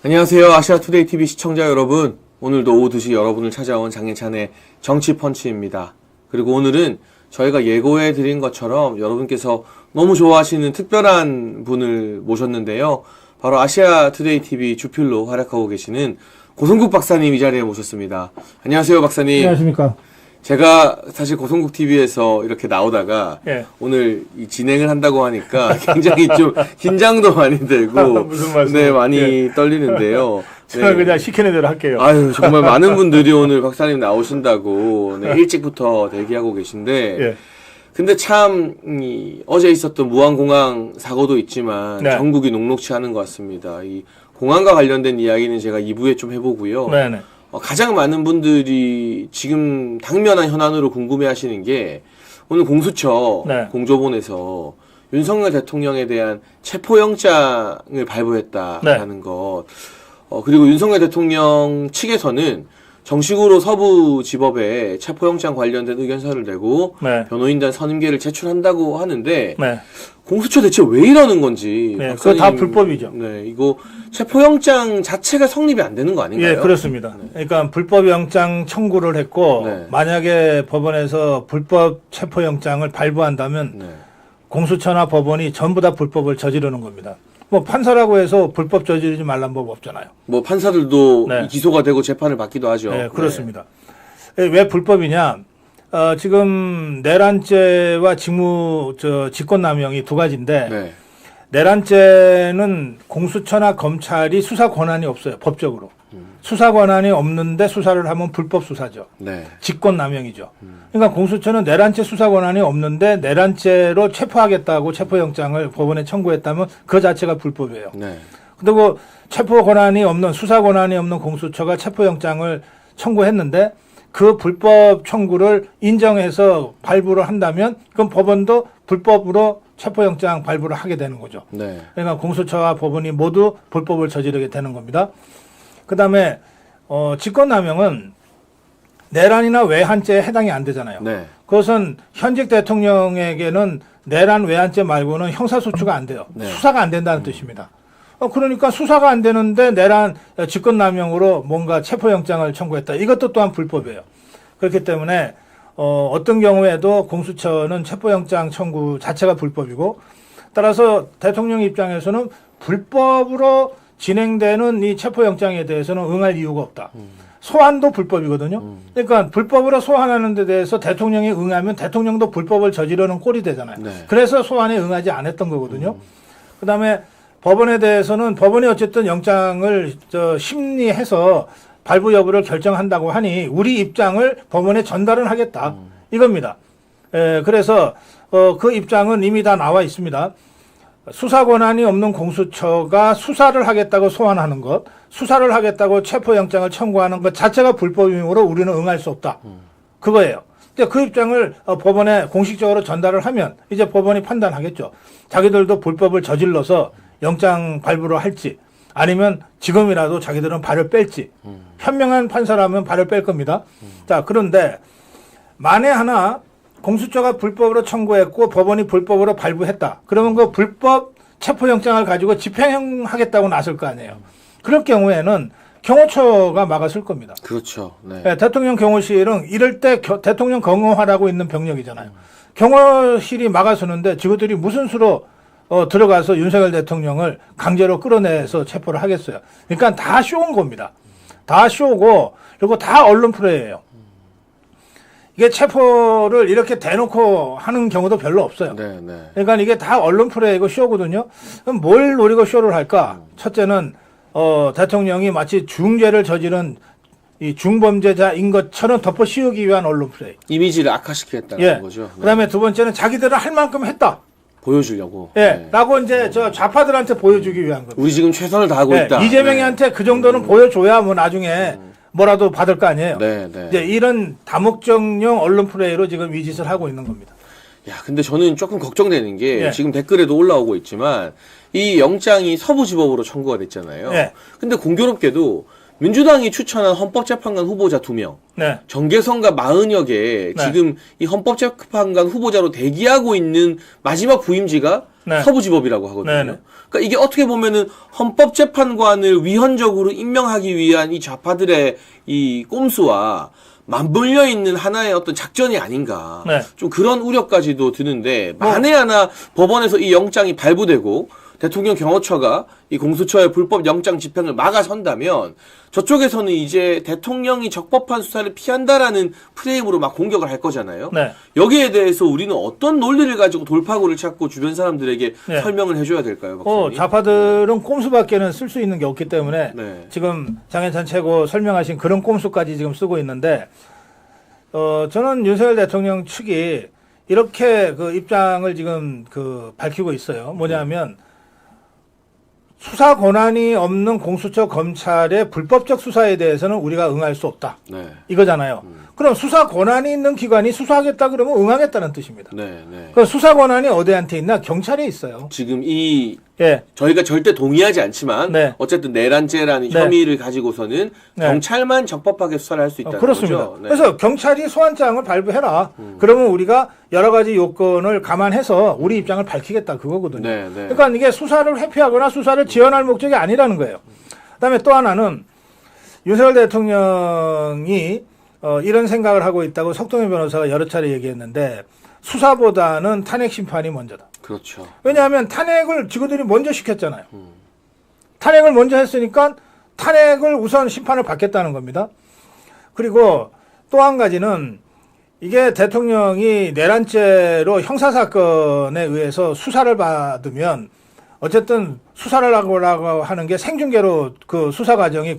안녕하세요. 아시아투데이TV 시청자 여러분. 오늘도 오후 2시 여러분을 찾아온 장예찬의 정치펀치입니다. 그리고 오늘은 저희가 예고해 드린 것처럼 여러분께서 너무 좋아하시는 특별한 분을 모셨는데요. 바로 아시아투데이TV 주필로 활약하고 계시는 고성국 박사님 이 자리에 모셨습니다. 안녕하세요, 박사님. 안녕하십니까. 제가 사실 고성국 TV에서 이렇게 나오다가 오늘 이 진행을 한다고 하니까 굉장히 좀 긴장도 많이 되고 무슨 말씀? 네, 많이 떨리는데요. 저는 그냥 시키는 대로 할게요. 아유, 정말 많은 분들이 오늘 박사님 나오신다고 일찍부터 대기하고 계신데 근데 참 어제 있었던 무안공항 사고도 있지만 전국이 녹록치 않은 것 같습니다. 이 공항과 관련된 이야기는 제가 2부에 좀 해보고요. 네네. 가장 많은 분들이 지금 당면한 현안으로 궁금해하시는 게 오늘 공수처 공조본에서 윤석열 대통령에 대한 체포영장을 발부했다라는 것. 그리고 윤석열 대통령 측에서는 정식으로 서부지법에 체포영장 관련된 의견서를 내고 변호인단 선임계를 제출한다고 하는데 공수처 대체 왜 이러는 건지. 그거 다 불법이죠. 네, 이거 체포영장 자체가 성립이 안 되는 거 아닌가요? 예, 그렇습니다. 그러니까 불법영장 청구를 했고 만약에 법원에서 불법 체포영장을 발부한다면 공수처나 법원이 전부 다 불법을 저지르는 겁니다. 뭐 판사라고 해서 불법 저지르지 말란 법 없잖아요. 뭐 판사들도 기소가 되고 재판을 받기도 하죠. 네, 그렇습니다. 왜 불법이냐? 지금 내란죄와 직권남용이 두 가지인데 내란죄는 공수처나 검찰이 수사 권한이 없어요. 법적으로. 수사 권한이 없는데 수사를 하면 불법 수사죠. 직권남용이죠. 그러니까 공수처는 내란죄 수사 권한이 없는데 내란죄로 체포하겠다고 체포영장을 법원에 청구했다면 그 자체가 불법이에요. 그리고 체포 권한이 없는 수사 권한이 없는 공수처가 체포영장을 청구했는데 그 불법 청구를 인정해서 발부를 한다면 그럼 법원도 불법으로 체포영장 발부를 하게 되는 거죠. 그러니까 공수처와 법원이 모두 불법을 저지르게 되는 겁니다. 그 다음에 직권남용은 내란이나 외환죄에 해당이 안 되잖아요. 그것은 현직 대통령에게는 내란 외환죄 말고는 형사소추가 안 돼요. 수사가 안 된다는 뜻입니다. 그러니까 수사가 안 되는데 내란 직권남용으로 뭔가 체포영장을 청구했다. 이것도 또한 불법이에요. 그렇기 때문에 어떤 경우에도 공수처는 체포영장 청구 자체가 불법이고 따라서 대통령 입장에서는 불법으로 진행되는 이 체포영장에 대해서는 응할 이유가 없다. 소환도 불법이거든요. 그러니까 불법으로 소환하는 데 대해서 대통령이 응하면 대통령도 불법을 저지르는 꼴이 되잖아요. 그래서 소환에 응하지 않았던 거거든요. 그다음에 법원에 대해서는 법원이 어쨌든 영장을 심리해서 발부 여부를 결정한다고 하니 우리 입장을 법원에 전달은 하겠다. 이겁니다. 그래서 그 입장은 이미 다 나와 있습니다. 수사 권한이 없는 공수처가 수사를 하겠다고 소환하는 것, 수사를 하겠다고 체포영장을 청구하는 것 자체가 불법이므로 우리는 응할 수 없다. 그거예요. 그 입장을 법원에 공식적으로 전달을 하면 이제 법원이 판단하겠죠. 자기들도 불법을 저질러서 영장 발부를 할지 아니면 지금이라도 자기들은 발을 뺄지 현명한 판사라면 발을 뺄 겁니다. 자, 그런데 만에 하나 공수처가 불법으로 청구했고 법원이 불법으로 발부했다. 그러면 그 불법 체포영장을 가지고 집행하겠다고 나설 거 아니에요. 그럴 경우에는 경호처가 막았을 겁니다. 그렇죠. 대통령 경호실은 이럴 때 대통령 경호하라고 있는 병력이잖아요. 경호실이 막아서는데 지구들이 무슨 수로 들어가서 윤석열 대통령을 강제로 끌어내서 체포를 하겠어요. 그러니까 다 쇼인 겁니다. 다 쇼고 그리고 다 언론 플레이예요. 이게 체포를 이렇게 대놓고 하는 경우도 별로 없어요. 그러니까 이게 다 언론 플레이고 쇼거든요. 그럼 뭘 노리고 쇼를 할까? 첫째는 대통령이 마치 중죄를 저지른 이 중범죄자인 것처럼 덮어 씌우기 위한 언론 플레이. 이미지를 악화시키겠다는 거죠. 그다음에 두 번째는 자기들은 할 만큼 했다. 보여주려고. 라고 이제 저 좌파들한테 보여주기 위한 겁니다. 우리 지금 최선을 다하고 있다. 이재명이한테 그 정도는 보여줘야 뭐 나중에 뭐라도 받을 거 아니에요. 이제 이런 다목적용 언론 플레이로 지금 이 짓을 하고 있는 겁니다. 야, 근데 저는 조금 걱정되는 게 지금 댓글에도 올라오고 있지만 이 영장이 서부지법으로 청구가 됐잖아요. 근데 공교롭게도 민주당이 추천한 헌법재판관 후보자 2명, 네. 정계성과 마은혁에 네. 지금 이 헌법재판관 후보자로 대기하고 있는 마지막 부임지가 네. 서부지법이라고 하거든요. 네, 네. 그러니까 이게 어떻게 보면은 헌법재판관을 위헌적으로 임명하기 위한 이 좌파들의 이 꼼수와 맞물려 있는 하나의 어떤 작전이 아닌가. 네. 좀 그런 우려까지도 드는데 만에 하나 법원에서 이 영장이 발부되고 대통령 경호처가 이 공수처의 불법 영장 집행을 막아선다면 저쪽에서는 이제 대통령이 적법한 수사를 피한다라는 프레임으로 막 공격을 할 거잖아요. 네. 여기에 대해서 우리는 어떤 논리를 가지고 돌파구를 찾고 주변 사람들에게 네. 설명을 해줘야 될까요, 박사님? 좌파들은 꼼수밖에는 쓸 수 있는 게 없기 때문에 네. 지금 장해찬 최고 설명하신 그런 꼼수까지 지금 쓰고 있는데 저는 윤석열 대통령 측이 이렇게 그 입장을 지금 그 밝히고 있어요. 뭐냐면 수사 권한이 없는 공수처 검찰의 불법적 수사에 대해서는 우리가 응할 수 없다. 네. 이거잖아요. 그럼 수사 권한이 있는 기관이 수사하겠다 그러면 응하겠다는 뜻입니다. 네, 네. 그 수사 권한이 어디한테 있나? 경찰에 있어요. 지금 이 예. 저희가 절대 동의하지 않지만 네. 어쨌든 내란죄라는 네. 혐의를 가지고서는 네. 경찰만 적법하게 수사를 할 수 있다는 그렇습니다. 거죠. 네. 그래서 경찰이 소환장을 발부해라. 그러면 우리가 여러 가지 요건을 감안해서 우리 입장을 밝히겠다 그거거든요. 네, 네. 그러니까 이게 수사를 회피하거나 수사를 지연할 목적이 아니라는 거예요. 그다음에 또 하나는 윤석열 대통령이 이런 생각을 하고 있다고 석동현 변호사가 여러 차례 얘기했는데 수사보다는 탄핵 심판이 먼저다. 그렇죠. 왜냐하면 탄핵을 지구들이 먼저 시켰잖아요. 탄핵을 먼저 했으니까 탄핵을 우선 심판을 받겠다는 겁니다. 그리고 또 한 가지는 이게 대통령이 내란죄로 형사사건에 의해서 수사를 받으면 어쨌든 수사를 하고 하는 게 생중계로 그 수사 과정이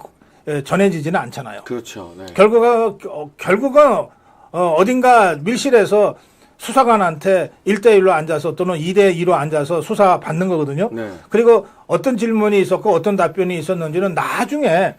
전해지지는 않잖아요. 그렇죠. 네. 결국은 어딘가 밀실에서 수사관한테 1대1로 앉아서 또는 2대2로 앉아서 수사 받는 거거든요. 네. 그리고 어떤 질문이 있었고 어떤 답변이 있었는지는 나중에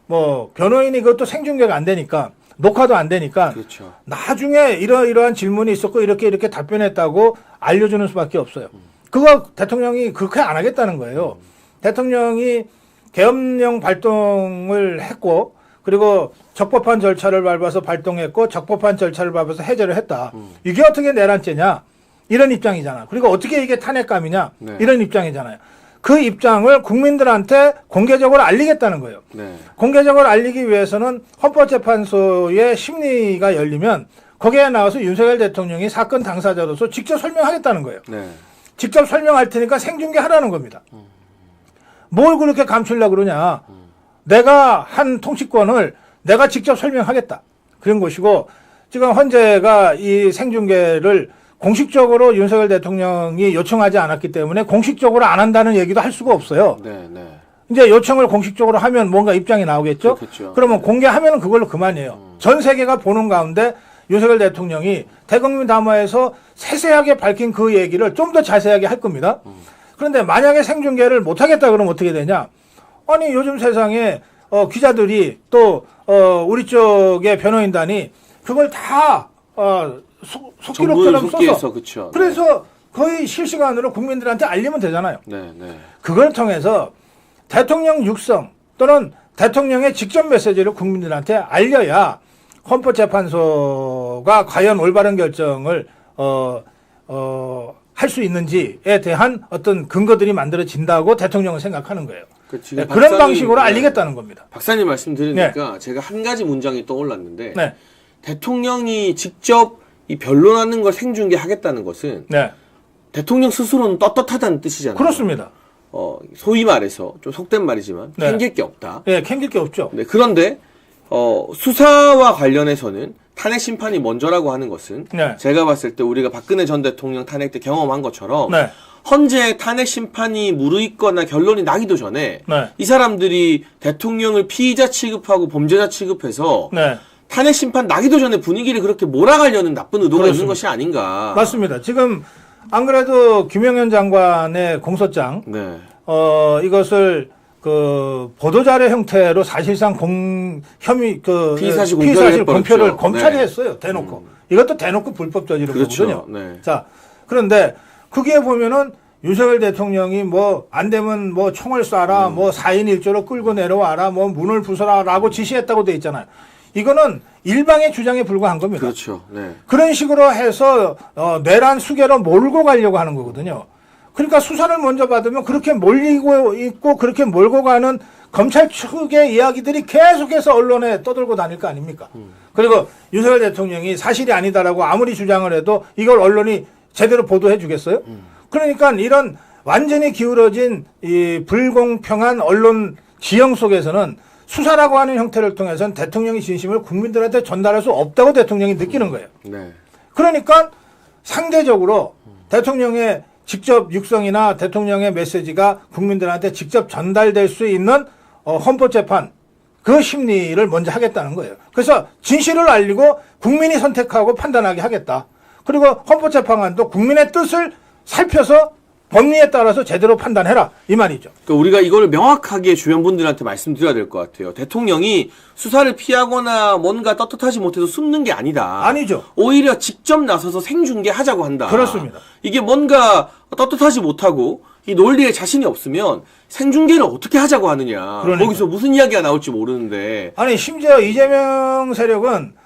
뭐 변호인이 그것도 생중계가 안 되니까 녹화도 안 되니까 그렇죠. 나중에 이러이러한 질문이 있었고 이렇게 답변했다고 알려주는 수밖에 없어요. 그거 대통령이 그렇게 안 하겠다는 거예요. 대통령이 계엄령 발동을 했고 그리고 적법한 절차를 밟아서 발동했고 적법한 절차를 밟아서 해제를 했다. 이게 어떻게 내란죄냐? 이런 입장이잖아. 그리고 어떻게 이게 탄핵감이냐? 네. 이런 입장이잖아요. 그 입장을 국민들한테 공개적으로 알리겠다는 거예요. 네. 공개적으로 알리기 위해서는 헌법재판소의 심리가 열리면 거기에 나와서 윤석열 대통령이 사건 당사자로서 직접 설명하겠다는 거예요. 네. 직접 설명할 테니까 생중계 하라는 겁니다. 뭘 그렇게 감추려고 그러냐. 내가 한 통치권을 내가 직접 설명하겠다. 그런 것이고 지금 헌재가 이 생중계를 공식적으로 윤석열 대통령이 요청하지 않았기 때문에 공식적으로 안 한다는 얘기도 할 수가 없어요. 네. 네. 이제 요청을 공식적으로 하면 뭔가 입장이 나오겠죠? 그렇겠죠. 그러면 공개하면 그걸로 그만이에요. 전 세계가 보는 가운데 윤석열 대통령이 대국민 담화에서 세세하게 밝힌 그 얘기를 좀 더 자세하게 할 겁니다. 그런데 만약에 생중계를 못하겠다 그러면 어떻게 되냐? 아니 요즘 세상에 기자들이 또 우리 쪽의 변호인단이 그걸 다 속기록처럼 써서 그쵸. 그래서 거의 실시간으로 국민들한테 알리면 되잖아요. 네, 네. 그걸 통해서 대통령 육성 또는 대통령의 직접 메시지를 국민들한테 알려야 헌법재판소가 과연 올바른 결정을 할 수 있는지에 대한 어떤 근거들이 만들어진다고 대통령은 생각하는 거예요. 지금 그런 방식으로 알리겠다는 겁니다. 박사님 말씀 들으니까 제가 한 가지 문장이 떠올랐는데 네. 대통령이 직접 이 변론하는 걸 생중계 하겠다는 것은 네. 대통령 스스로는 떳떳하다는 뜻이잖아요. 그렇습니다. 소위 말해서 좀 속된 말이지만 네. 캥길 게 없다. 네, 캥길 게 없죠. 네, 그런데 수사와 관련해서는 탄핵 심판이 먼저라고 하는 것은 네. 제가 봤을 때 우리가 박근혜 전 대통령 탄핵 때 경험한 것처럼 네. 헌재 탄핵 심판이 무르익거나 결론이 나기도 전에 네. 이 사람들이 대통령을 피의자 취급하고 범죄자 취급해서 네. 탄핵 심판 나기도 전에 분위기를 그렇게 몰아가려는 나쁜 의도가 그렇습니다. 있는 것이 아닌가. 맞습니다. 지금 안 그래도 김영현 장관의 공소장 네. 이것을 그 보도자료 형태로 사실상 혐의 피의사실 공표를 해버렸죠. 검찰이 네. 했어요. 대놓고. 이것도 대놓고 불법 저지른 그렇죠. 거거든요. 네. 자, 그런데 거기에 보면은 윤석열 대통령이 뭐 안 되면 뭐 총을 쏴라, 뭐 4인 1조로 끌고 내려와라, 뭐 문을 부숴라라고 지시했다고 돼 있잖아요. 이거는 일방의 주장에 불과한 겁니다. 그렇죠. 네. 그런 식으로 해서 내란 수계로 몰고 가려고 하는 거거든요. 그러니까 수사를 먼저 받으면 그렇게 몰리고 있고 그렇게 몰고 가는 검찰 측의 이야기들이 계속해서 언론에 떠들고 다닐 거 아닙니까? 그리고 윤석열 대통령이 사실이 아니다라고 아무리 주장을 해도 이걸 언론이 제대로 보도해 주겠어요? 그러니까 이런 완전히 기울어진 이 불공평한 언론 지형 속에서는 수사라고 하는 형태를 통해서는 대통령의 진심을 국민들한테 전달할 수 없다고 대통령이 느끼는 거예요. 네. 그러니까 상대적으로 대통령의 직접 육성이나 대통령의 메시지가 국민들한테 직접 전달될 수 있는 헌법재판 그 심리를 먼저 하겠다는 거예요. 그래서 진실을 알리고 국민이 선택하고 판단하게 하겠다. 그리고 헌법재판관도 국민의 뜻을 살펴서 법리에 따라서 제대로 판단해라 이 말이죠. 그러니까 우리가 이걸 명확하게 주변 분들한테 말씀드려야 될 것 같아요. 대통령이 수사를 피하거나 뭔가 떳떳하지 못해서 숨는 게 아니다. 아니죠. 오히려 직접 나서서 생중계하자고 한다. 그렇습니다. 이게 뭔가 떳떳하지 못하고 이 논리에 자신이 없으면 생중계를 어떻게 하자고 하느냐. 그러니까. 거기서 무슨 이야기가 나올지 모르는데. 아니 심지어 이재명 세력은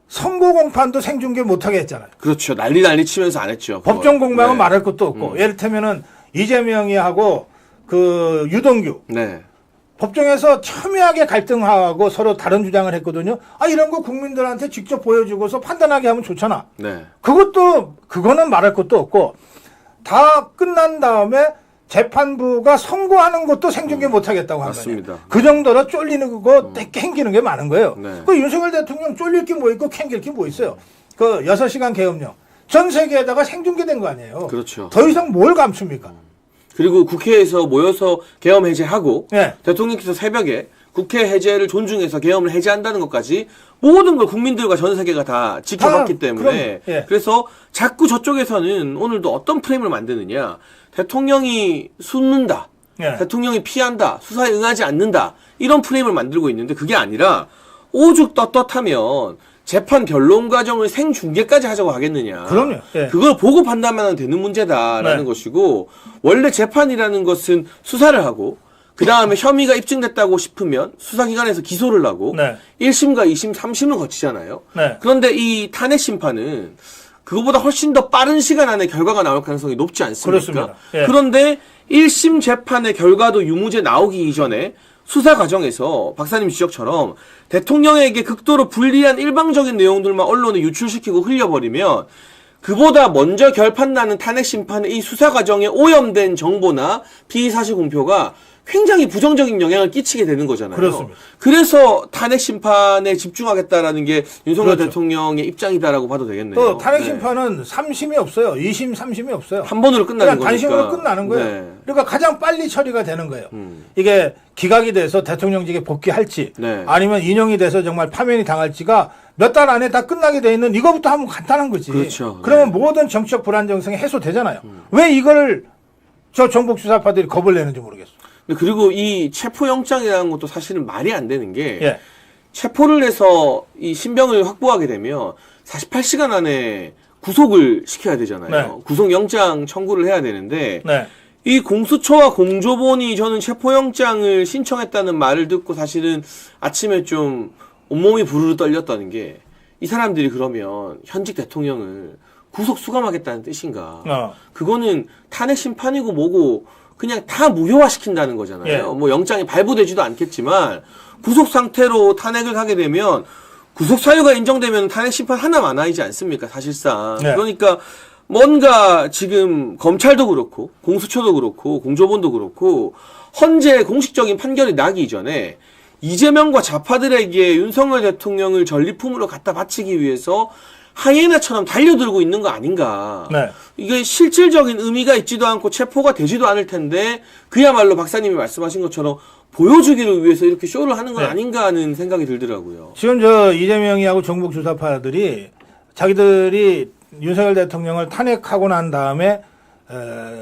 선거 공판도 생중계 못하게 했잖아요. 그렇죠. 난리 치면서 안 했죠. 그걸. 법정 공방은 네. 말할 것도 없고 예를테면은 이재명이 하고 그 유동규 네. 법정에서 첨예하게 갈등하고 서로 다른 주장을 했거든요. 아 이런 거 국민들한테 직접 보여주고서 판단하게 하면 좋잖아. 네. 그거는 말할 것도 없고 다 끝난 다음에 재판부가 선고하는 것도 생중계 못하겠다고 한 거예요. 맞습니다. 그 정도로 쫄리는 거 캥기는 게 많은 거예요. 네. 그 윤석열 대통령 쫄릴 게 뭐 있고 캥길 게 뭐 있어요. 그 6시간 계엄령 전 세계에다가 생중계된 거 아니에요. 그렇죠. 더 이상 뭘 감춥니까? 그리고 국회에서 모여서 계엄 해제하고 네. 대통령께서 새벽에 국회 해제를 존중해서 계엄을 해제한다는 것까지 모든 걸 국민들과 전 세계가 다 지켜봤기 때문에 예. 그래서 자꾸 저쪽에서는 오늘도 어떤 프레임을 만드느냐. 대통령이 숨는다. 예. 대통령이 피한다. 수사에 응하지 않는다. 이런 프레임을 만들고 있는데 그게 아니라 오죽 떳떳하면 재판 결론 과정을 생중계까지 하자고 하겠느냐. 그럼요. 예. 그걸 보고 판단하면 되는 문제다라는 네. 것이고 원래 재판이라는 것은 수사를 하고 그 다음에 혐의가 입증됐다고 싶으면 수사기관에서 기소를 하고 네. 1심과 2심, 3심을 거치잖아요. 네. 그런데 이 탄핵 심판은 그거보다 훨씬 더 빠른 시간 안에 결과가 나올 가능성이 높지 않습니까? 그렇습니다. 예. 그런데 1심 재판의 결과도 유무죄 나오기 이전에 수사 과정에서 박사님 지적처럼 대통령에게 극도로 불리한 일방적인 내용들만 언론에 유출시키고 흘려버리면 그보다 먼저 결판나는 탄핵 심판의 이 수사 과정에 오염된 정보나 피의사실 공표가 굉장히 부정적인 영향을 끼치게 되는 거잖아요. 그렇습니다. 그래서 탄핵 심판에 집중하겠다라는 게 윤석열 그렇죠. 대통령의 입장이다라고 봐도 되겠네요. 또 탄핵 네. 심판은 3심이 없어요. 2심, 3심이 없어요. 한 번으로 끝나는 그냥 거니까. 단심으로 끝나는 거예요. 네. 그러니까 가장 빨리 처리가 되는 거예요. 이게 기각이 돼서 대통령직에 복귀할지 네. 아니면 인용이 돼서 정말 파면이 당할지가 몇 달 안에 다 끝나게 돼 있는 이거부터 하면 간단한 거지. 그렇죠. 그러면 네. 모든 정치적 불안정성이 해소되잖아요. 왜 이걸 저 정복 수사파들이 겁을 내는지 모르겠어. 그리고 이 체포영장이라는 것도 사실은 말이 안 되는 게 예. 체포를 해서 이 신병을 확보하게 되면 48시간 안에 구속을 시켜야 되잖아요. 네. 구속영장 청구를 해야 되는데 네. 이 공수처와 공조본이 저는 체포영장을 신청했다는 말을 듣고 사실은 아침에 좀 온몸이 부르르 떨렸다는 게 이 사람들이 그러면 현직 대통령을 구속 수감하겠다는 뜻인가. 그거는 탄핵 심판이고 뭐고 그냥 다 무효화시킨다는 거잖아요. 예. 뭐 영장이 발부되지도 않겠지만 구속 상태로 탄핵을 하게 되면 구속 사유가 인정되면 탄핵 심판 하나 많아지지 않습니까? 사실상. 네. 그러니까 뭔가 지금 검찰도 그렇고 공수처도 그렇고 공조본도 그렇고 헌재 공식적인 판결이 나기 이전에 이재명과 좌파들에게 윤석열 대통령을 전리품으로 갖다 바치기 위해서 하이에나처럼 달려들고 있는 거 아닌가. 네. 이게 실질적인 의미가 있지도 않고 체포가 되지도 않을 텐데 그야말로 박사님이 말씀하신 것처럼 보여주기를 위해서 이렇게 쇼를 하는 건 네. 아닌가 하는 생각이 들더라고요. 지금 저 이재명이하고 정복 수사파들이 자기들이 윤석열 대통령을 탄핵하고 난 다음에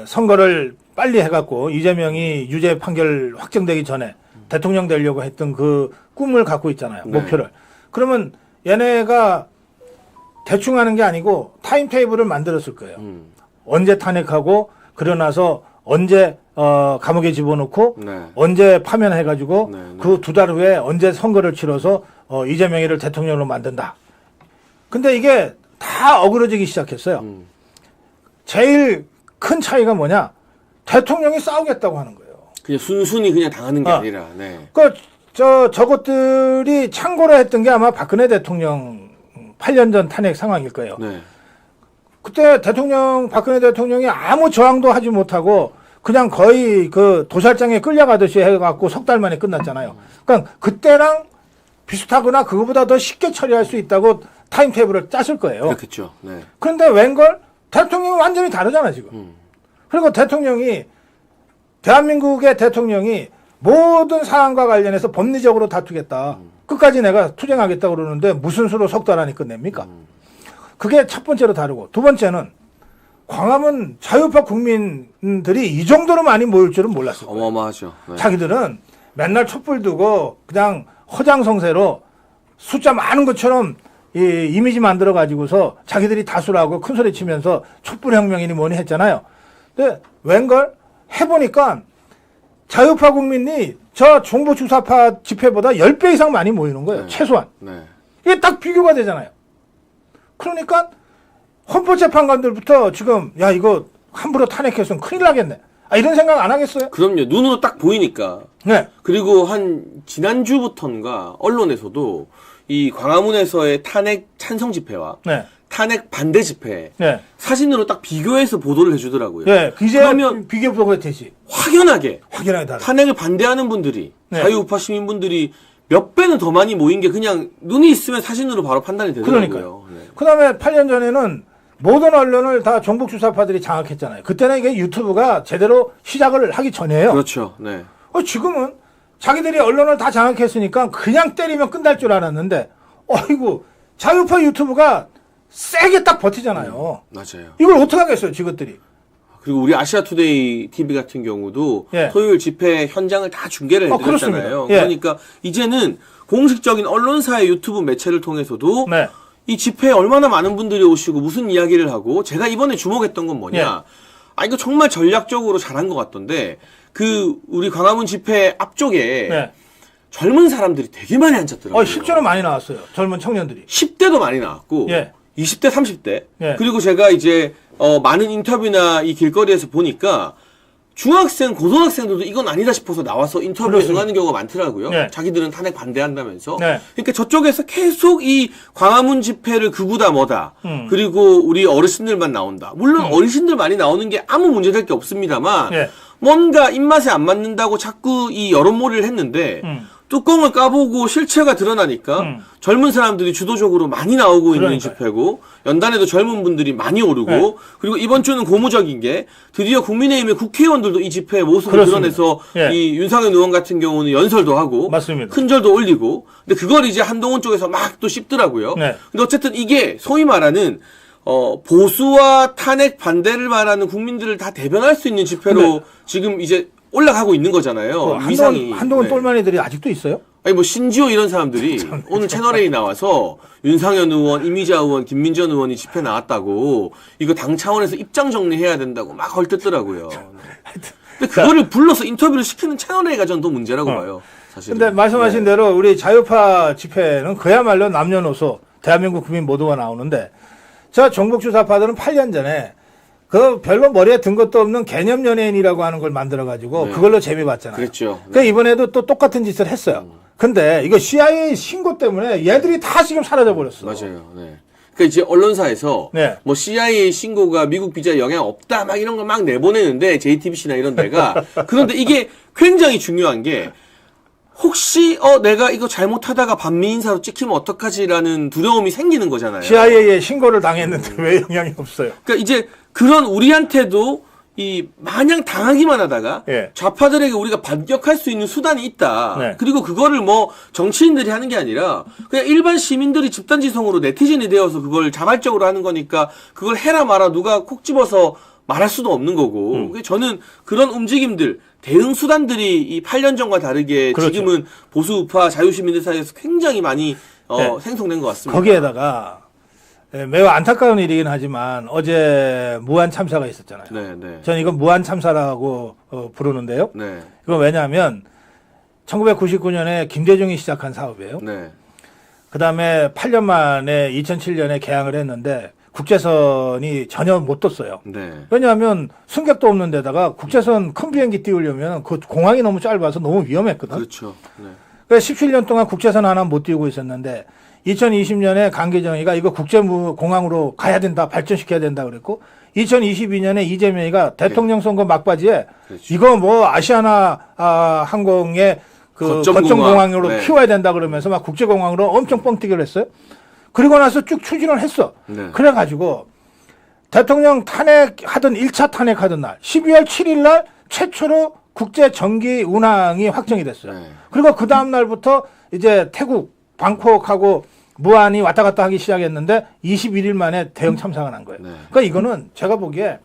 선거를 빨리 해갖고 이재명이 유죄 판결 확정되기 전에 대통령 되려고 했던 그 꿈을 갖고 있잖아요. 네. 목표를. 그러면 얘네가 대충 하는 게 아니고 타임테이블을 만들었을 거예요. 언제 탄핵하고 그러고 나서 언제 감옥에 집어넣고 네. 언제 파면해가지고 네, 네. 그 2달 후에 언제 선거를 치러서 이재명이를 대통령으로 만든다. 근데 이게 다 어그러지기 시작했어요. 제일 큰 차이가 뭐냐? 대통령이 싸우겠다고 하는 거예요. 그냥 순순히 그냥 당하는 게 아니라. 네. 저것들이 참고로 했던 게 아마 박근혜 대통령 8년 전 탄핵 상황일 거예요. 네. 그때 박근혜 대통령이 아무 저항도 하지 못하고 그냥 거의 그 도살장에 끌려가듯이 해갖고 석 달 만에 끝났잖아요. 그러니까 그때랑 비슷하거나 그거보다 더 쉽게 처리할 수 있다고 타임테이블을 짰을 거예요. 그렇겠죠. 네. 그런데 웬걸? 대통령이 완전히 다르잖아, 지금. 그리고 대한민국의 대통령이 모든 사안과 관련해서 법리적으로 다투겠다. 끝까지 내가 투쟁하겠다 그러는데 무슨 수로 석 달 안에 끝냅니까? 그게 첫 번째로 다르고 두 번째는 광화문 자유파 국민들이 이 정도로 많이 모일 줄은 몰랐을 거예요. 어마어마하죠. 네. 자기들은 맨날 촛불 두고 그냥 허장성세로 숫자 많은 것처럼 이 이미지 만들어 가지고서 자기들이 다수라고 큰 소리 치면서 촛불혁명이니 뭐니 했잖아요. 근데 웬걸 해보니까 자유파 국민이 저 종부주사파 집회보다 10배 이상 많이 모이는 거예요. 네. 최소한. 네. 이게 딱 비교가 되잖아요. 그러니까 헌법재판관들부터 지금 야 이거 함부로 탄핵했으면 큰일 나겠네. 이런 생각 안 하겠어요? 그럼요. 눈으로 딱 보이니까. 네. 그리고 한 지난주부터인가 언론에서도 이 광화문에서의 탄핵 찬성 집회와 네. 탄핵 반대 집회 네. 사진으로 딱 비교해서 보도를 해주더라고요. 네. 이제 그러면 비교 보고가 되지. 확연하게 다르. 탄핵을 반대하는 분들이 네. 자유우파 시민분들이 몇 배는 더 많이 모인 게 그냥 눈이 있으면 사진으로 바로 판단이 되더라고요. 그러니까요. 네. 그다음에 8년 전에는 모든 언론을 다 종북주사파들이 장악했잖아요. 그때는 이게 유튜브가 제대로 시작을 하기 전이에요. 그렇죠. 네. 지금은 자기들이 언론을 다 장악했으니까 그냥 때리면 끝날 줄 알았는데, 어이구, 자유파 유튜브가 세게 딱 버티잖아요. 맞아요. 이걸 어떡하겠어요, 지것들이. 그리고 우리 아시아투데이 TV 같은 경우도 예. 토요일 집회 현장을 다 중계를 해드렸잖아요. 그렇습니다. 예. 그러니까 이제는 공식적인 언론사의 유튜브 매체를 통해서도 네. 이 집회에 얼마나 많은 분들이 오시고 무슨 이야기를 하고 제가 이번에 주목했던 건 뭐냐. 예. 이거 정말 전략적으로 잘한 것 같던데 우리 광화문 집회 앞쪽에 네. 젊은 사람들이 되게 많이 앉았더라고요. 실제로 많이 나왔어요. 젊은 청년들이. 10대도 많이 나왔고 예. 20대, 30대. 예. 그리고 제가 이제 많은 인터뷰나 이 길거리에서 보니까 중학생, 고등학생들도 이건 아니다 싶어서 나와서 인터뷰에 그렇습니다. 응하는 경우가 많더라고요. 네. 자기들은 탄핵 반대한다면서. 네. 그러니까 저쪽에서 계속 이 광화문 집회를 극우다 뭐다. 그리고 우리 어르신들만 나온다. 물론 어르신들 많이 나오는 게 아무 문제될 게 없습니다만 네. 뭔가 입맛에 안 맞는다고 자꾸 이 여론몰이를 했는데 뚜껑을 까보고 실체가 드러나니까 젊은 사람들이 주도적으로 많이 나오고 있는 그러니까요. 집회고 연단에도 젊은 분들이 많이 오르고 네. 그리고 이번 주는 고무적인 게 드디어 국민의힘의 국회의원들도 이 집회의 모습을 그렇습니다. 드러내서 예. 이 윤상현 의원 같은 경우는 연설도 하고 맞습니다. 큰절도 올리고 근데 그걸 이제 한동훈 쪽에서 막 또 씹더라고요. 네. 근데 어쨌든 이게 소위 말하는 보수와 탄핵 반대를 말하는 국민들을 다 대변할 수 있는 집회로 근데 지금 이제 올라가고 있는 거잖아요. 위상이. 한동훈 네. 똘마니들이 아직도 있어요? 아니 뭐 신지호 이런 사람들이 오늘 채널A에 나와서 윤상현 의원, 이미자 의원, 김민전 의원이 집회 나왔다고 이거 당 차원에서 입장 정리해야 된다고 막 헐뜯더라고요. 근데 그거를 불러서 인터뷰를 시키는 채널A가 전 더 문제라고 봐요. 사실. 근데 말씀하신 대로 우리 자유파 집회는 그야말로 남녀노소 대한민국 국민 모두가 나오는데 저 종북주사파들은 8년 전에 그 별로 머리에 든 것도 없는 개념 연예인이라고 하는 걸 만들어 가지고 네. 그걸로 재미 봤잖아요. 그랬죠. 그 이번에도 또 똑같은 짓을 했어요. 근데 이거 CIA 신고 때문에 얘들이 다 지금 사라져 버렸어. 맞아요. 네. 그러니까 이제 언론사에서 네. 뭐 CIA 신고가 미국 비자에 영향 없다 막 이런 거 막 내보내는데 JTBC나 이런 데가 그런데 이게 굉장히 중요한 게 혹시 내가 이거 잘못하다가 반미 인사로 찍히면 어떡하지라는 두려움이 생기는 거잖아요. CIA에 신고를 당했는데 왜 영향이 없어요? 그러니까 이제 그런 우리한테도 이 마냥 당하기만 하다가 예. 좌파들에게 우리가 반격할 수 있는 수단이 있다. 네. 그리고 그거를 뭐 정치인들이 하는 게 아니라 그냥 일반 시민들이 집단지성으로 네티즌이 되어서 그걸 자발적으로 하는 거니까 그걸 해라 마라 누가 콕 집어서 말할 수도 없는 거고. 저는 그런 움직임들 대응 수단들이 이 8년 전과 다르게 그렇죠. 지금은 보수 우파 자유시민들 사이에서 굉장히 많이 네. 생성된 것 같습니다. 거기에다가 매우 안타까운 일이긴 하지만 어제 무한 참사가 있었잖아요. 네, 네. 저는 이건 무한 참사라고 부르는데요. 네. 이건 왜냐하면 1999년에 김대중이 시작한 사업이에요. 네. 그다음에 8년 만에 2007년에 개항을 했는데 국제선이 전혀 못 떴어요. 네. 왜냐하면 승객도 없는 데다가 국제선 큰 비행기 띄우려면 그 공항이 너무 짧아서 너무 위험했거든. 그렇죠. 네. 그래서 17년 동안 국제선 하나 못 띄우고 있었는데 2020년에 강기정이가 이거 국제공항으로 가야 된다, 발전시켜야 된다 그랬고 2022년에 이재명이가 대통령 선거 막바지에 그렇죠. 이거 뭐 아시아나 항공의 그 거점공항으로 네. 키워야 된다 그러면서 막 국제공항으로 엄청 뻥튀기를 했어요. 그리고 나서 쭉 추진을 했어. 네. 그래가지고 대통령 탄핵하던 1차 탄핵하던 날 12월 7일 날 최초로 국제 전기 운항이 확정이 됐어요. 네. 그리고 그 다음 날부터 이제 태국 방콕하고 무안이 왔다 갔다 하기 시작했는데 21일 만에 대형 참사가 난 거예요. 네. 그러니까 이거는 제가 보기에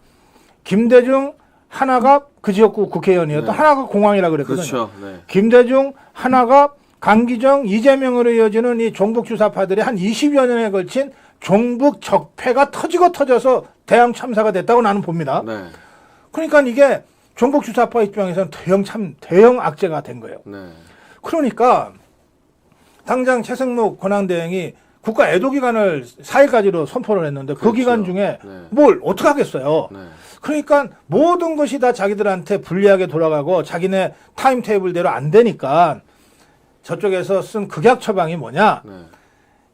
김대중 하나갑 그 지역구 국회의원이었던 네. 하나갑 공항이라고 그랬거든요. 그렇죠. 네. 김대중 하나갑 강기정 이재명으로 이어지는 이 종북 주사파들이 한 20여 년에 걸친 종북 적폐가 터지고 터져서 대형 참사가 됐다고 나는 봅니다. 네. 그러니까 이게 종북 주사파 입장에서는 대형 악재가 된 거예요. 네. 그러니까 당장 최승목 권한대행이 국가 애도 기간을 4일까지로 선포를 했는데 그 그렇죠. 기간 중에 네. 뭘 어떻게 하겠어요. 네. 그러니까 모든 것이 다 자기들한테 불리하게 돌아가고 자기네 타임 테이블대로 안 되니까 저쪽에서 쓴 극약 처방이 뭐냐. 네.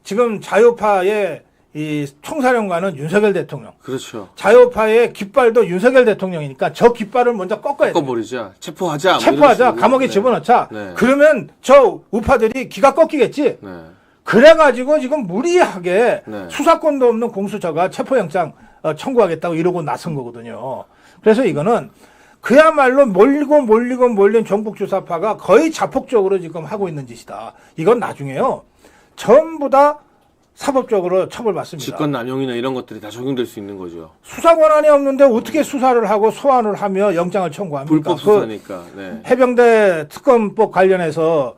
지금 자유파의 이 총사령관은 윤석열 대통령. 그렇죠. 자유파의 깃발도 윤석열 대통령이니까 저 깃발을 먼저 꺾어야 돼. 꺾어버리자. 체포하자. 뭐 체포하자. 이런 식으로. 감옥에 네. 집어넣자. 네. 그러면 저 우파들이 기가 꺾이겠지. 네. 그래가지고 지금 무리하게 네. 수사권도 없는 공수처가 체포영장 청구하겠다고 이러고 나선 거거든요. 그래서 이거는 그야말로 몰린 종북주사파가 거의 자폭적으로 지금 하고 있는 짓이다. 이건 나중에요. 전부 다 사법적으로 처벌받습니다. 직권남용이나 이런 것들이 다 적용될 수 있는 거죠. 수사 권한이 없는데 어떻게 수사를 하고 소환을 하며 영장을 청구합니까? 불법 수사니까. 네. 해병대 특검법 관련해서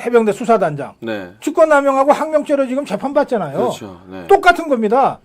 해병대 수사단장 네. 직권남용하고 항명죄로 지금 재판받잖아요. 그렇죠. 네. 똑같은 겁니다.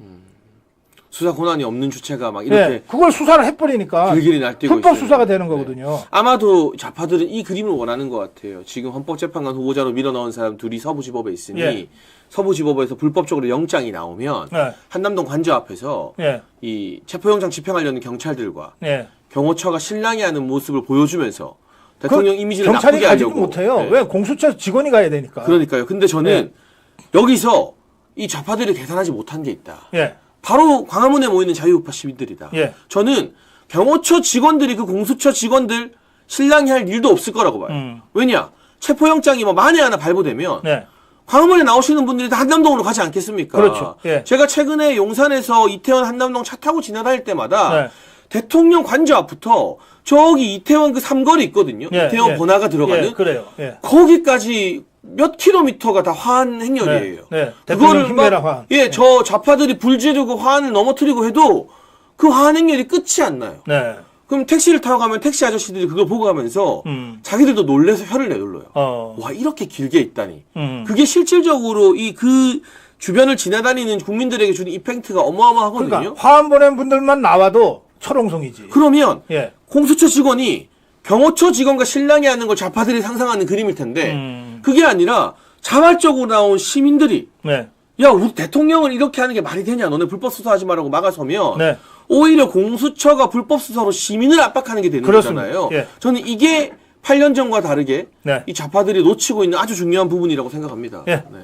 수사 권한이 없는 주체가 막 이렇게 네, 그걸 수사를 해버리니까 길길이 날뛰고 불법 있어요. 수사가 되는 네. 거거든요. 아마도 좌파들은 이 그림을 원하는 것 같아요. 지금 헌법재판관 후보자로 밀어넣은 사람 둘이 서부지법에 있으니 예. 서부지법에서 불법적으로 영장이 나오면 네. 한남동 관저 앞에서 예, 이 체포영장 집행하려는 경찰들과 예. 경호처가 실랑이 하는 모습을 보여주면서 대통령 이미지를 경찰이 나쁘게 가지도 하려고. 못해요. 네. 왜 공수처 직원이 가야 되니까. 그러니까요. 근데 저는 네. 여기서 이 좌파들이 계산하지 못한 게 있다. 예, 바로 광화문에 모이는 자유우파 시민들이다. 예. 저는 경호처 직원들이 그 공수처 직원들 실랑이 할 일도 없을 거라고 봐요. 왜냐? 체포영장이 뭐 만에 하나 발부되면 네. 광화문에 나오시는 분들이 다 한남동으로 가지 않겠습니까? 그렇죠. 예. 제가 최근에 용산에서 이태원 한남동 차 타고 지나다닐 때마다 네. 대통령 관저 앞부터 저기 이태원 그 삼거리 있거든요. 예, 이태원 예. 번화가 들어가는. 예, 그래요. 예. 거기까지 몇 킬로미터가 다 화한 행렬이에요. 네, 네. 대통령 힘내라 화한. 예, 저 좌파들이 불 지르고 화환을 넘어뜨리고 해도 그 화한 행렬이 끝이 안 나요. 네. 그럼 택시를 타고 가면 택시 아저씨들이 그걸 보고 가면서 자기들도 놀래서 혀를 내둘러요. 와, 이렇게 길게 있다니. 그게 실질적으로 그 주변을 지나다니는 국민들에게 주는 이펙트가 어마어마하거든요. 그러니까 화환 보낸 분들만 나와도 철옹성이지. 그러면 예. 공수처 직원이 경호처 직원과 실랑이 하는 걸 좌파들이 상상하는 그림일 텐데 그게 아니라 자발적으로 나온 시민들이 네. 야, 우리 대통령을 이렇게 하는 게 말이 되냐? 너네 불법 수사하지 말라고 막아서면 네. 오히려 공수처가 불법 수사로 시민을 압박하는 게 되는 그렇습니다. 거잖아요. 예. 저는 이게 8년 전과 다르게 네. 이 좌파들이 놓치고 있는 아주 중요한 부분이라고 생각합니다. 예. 네.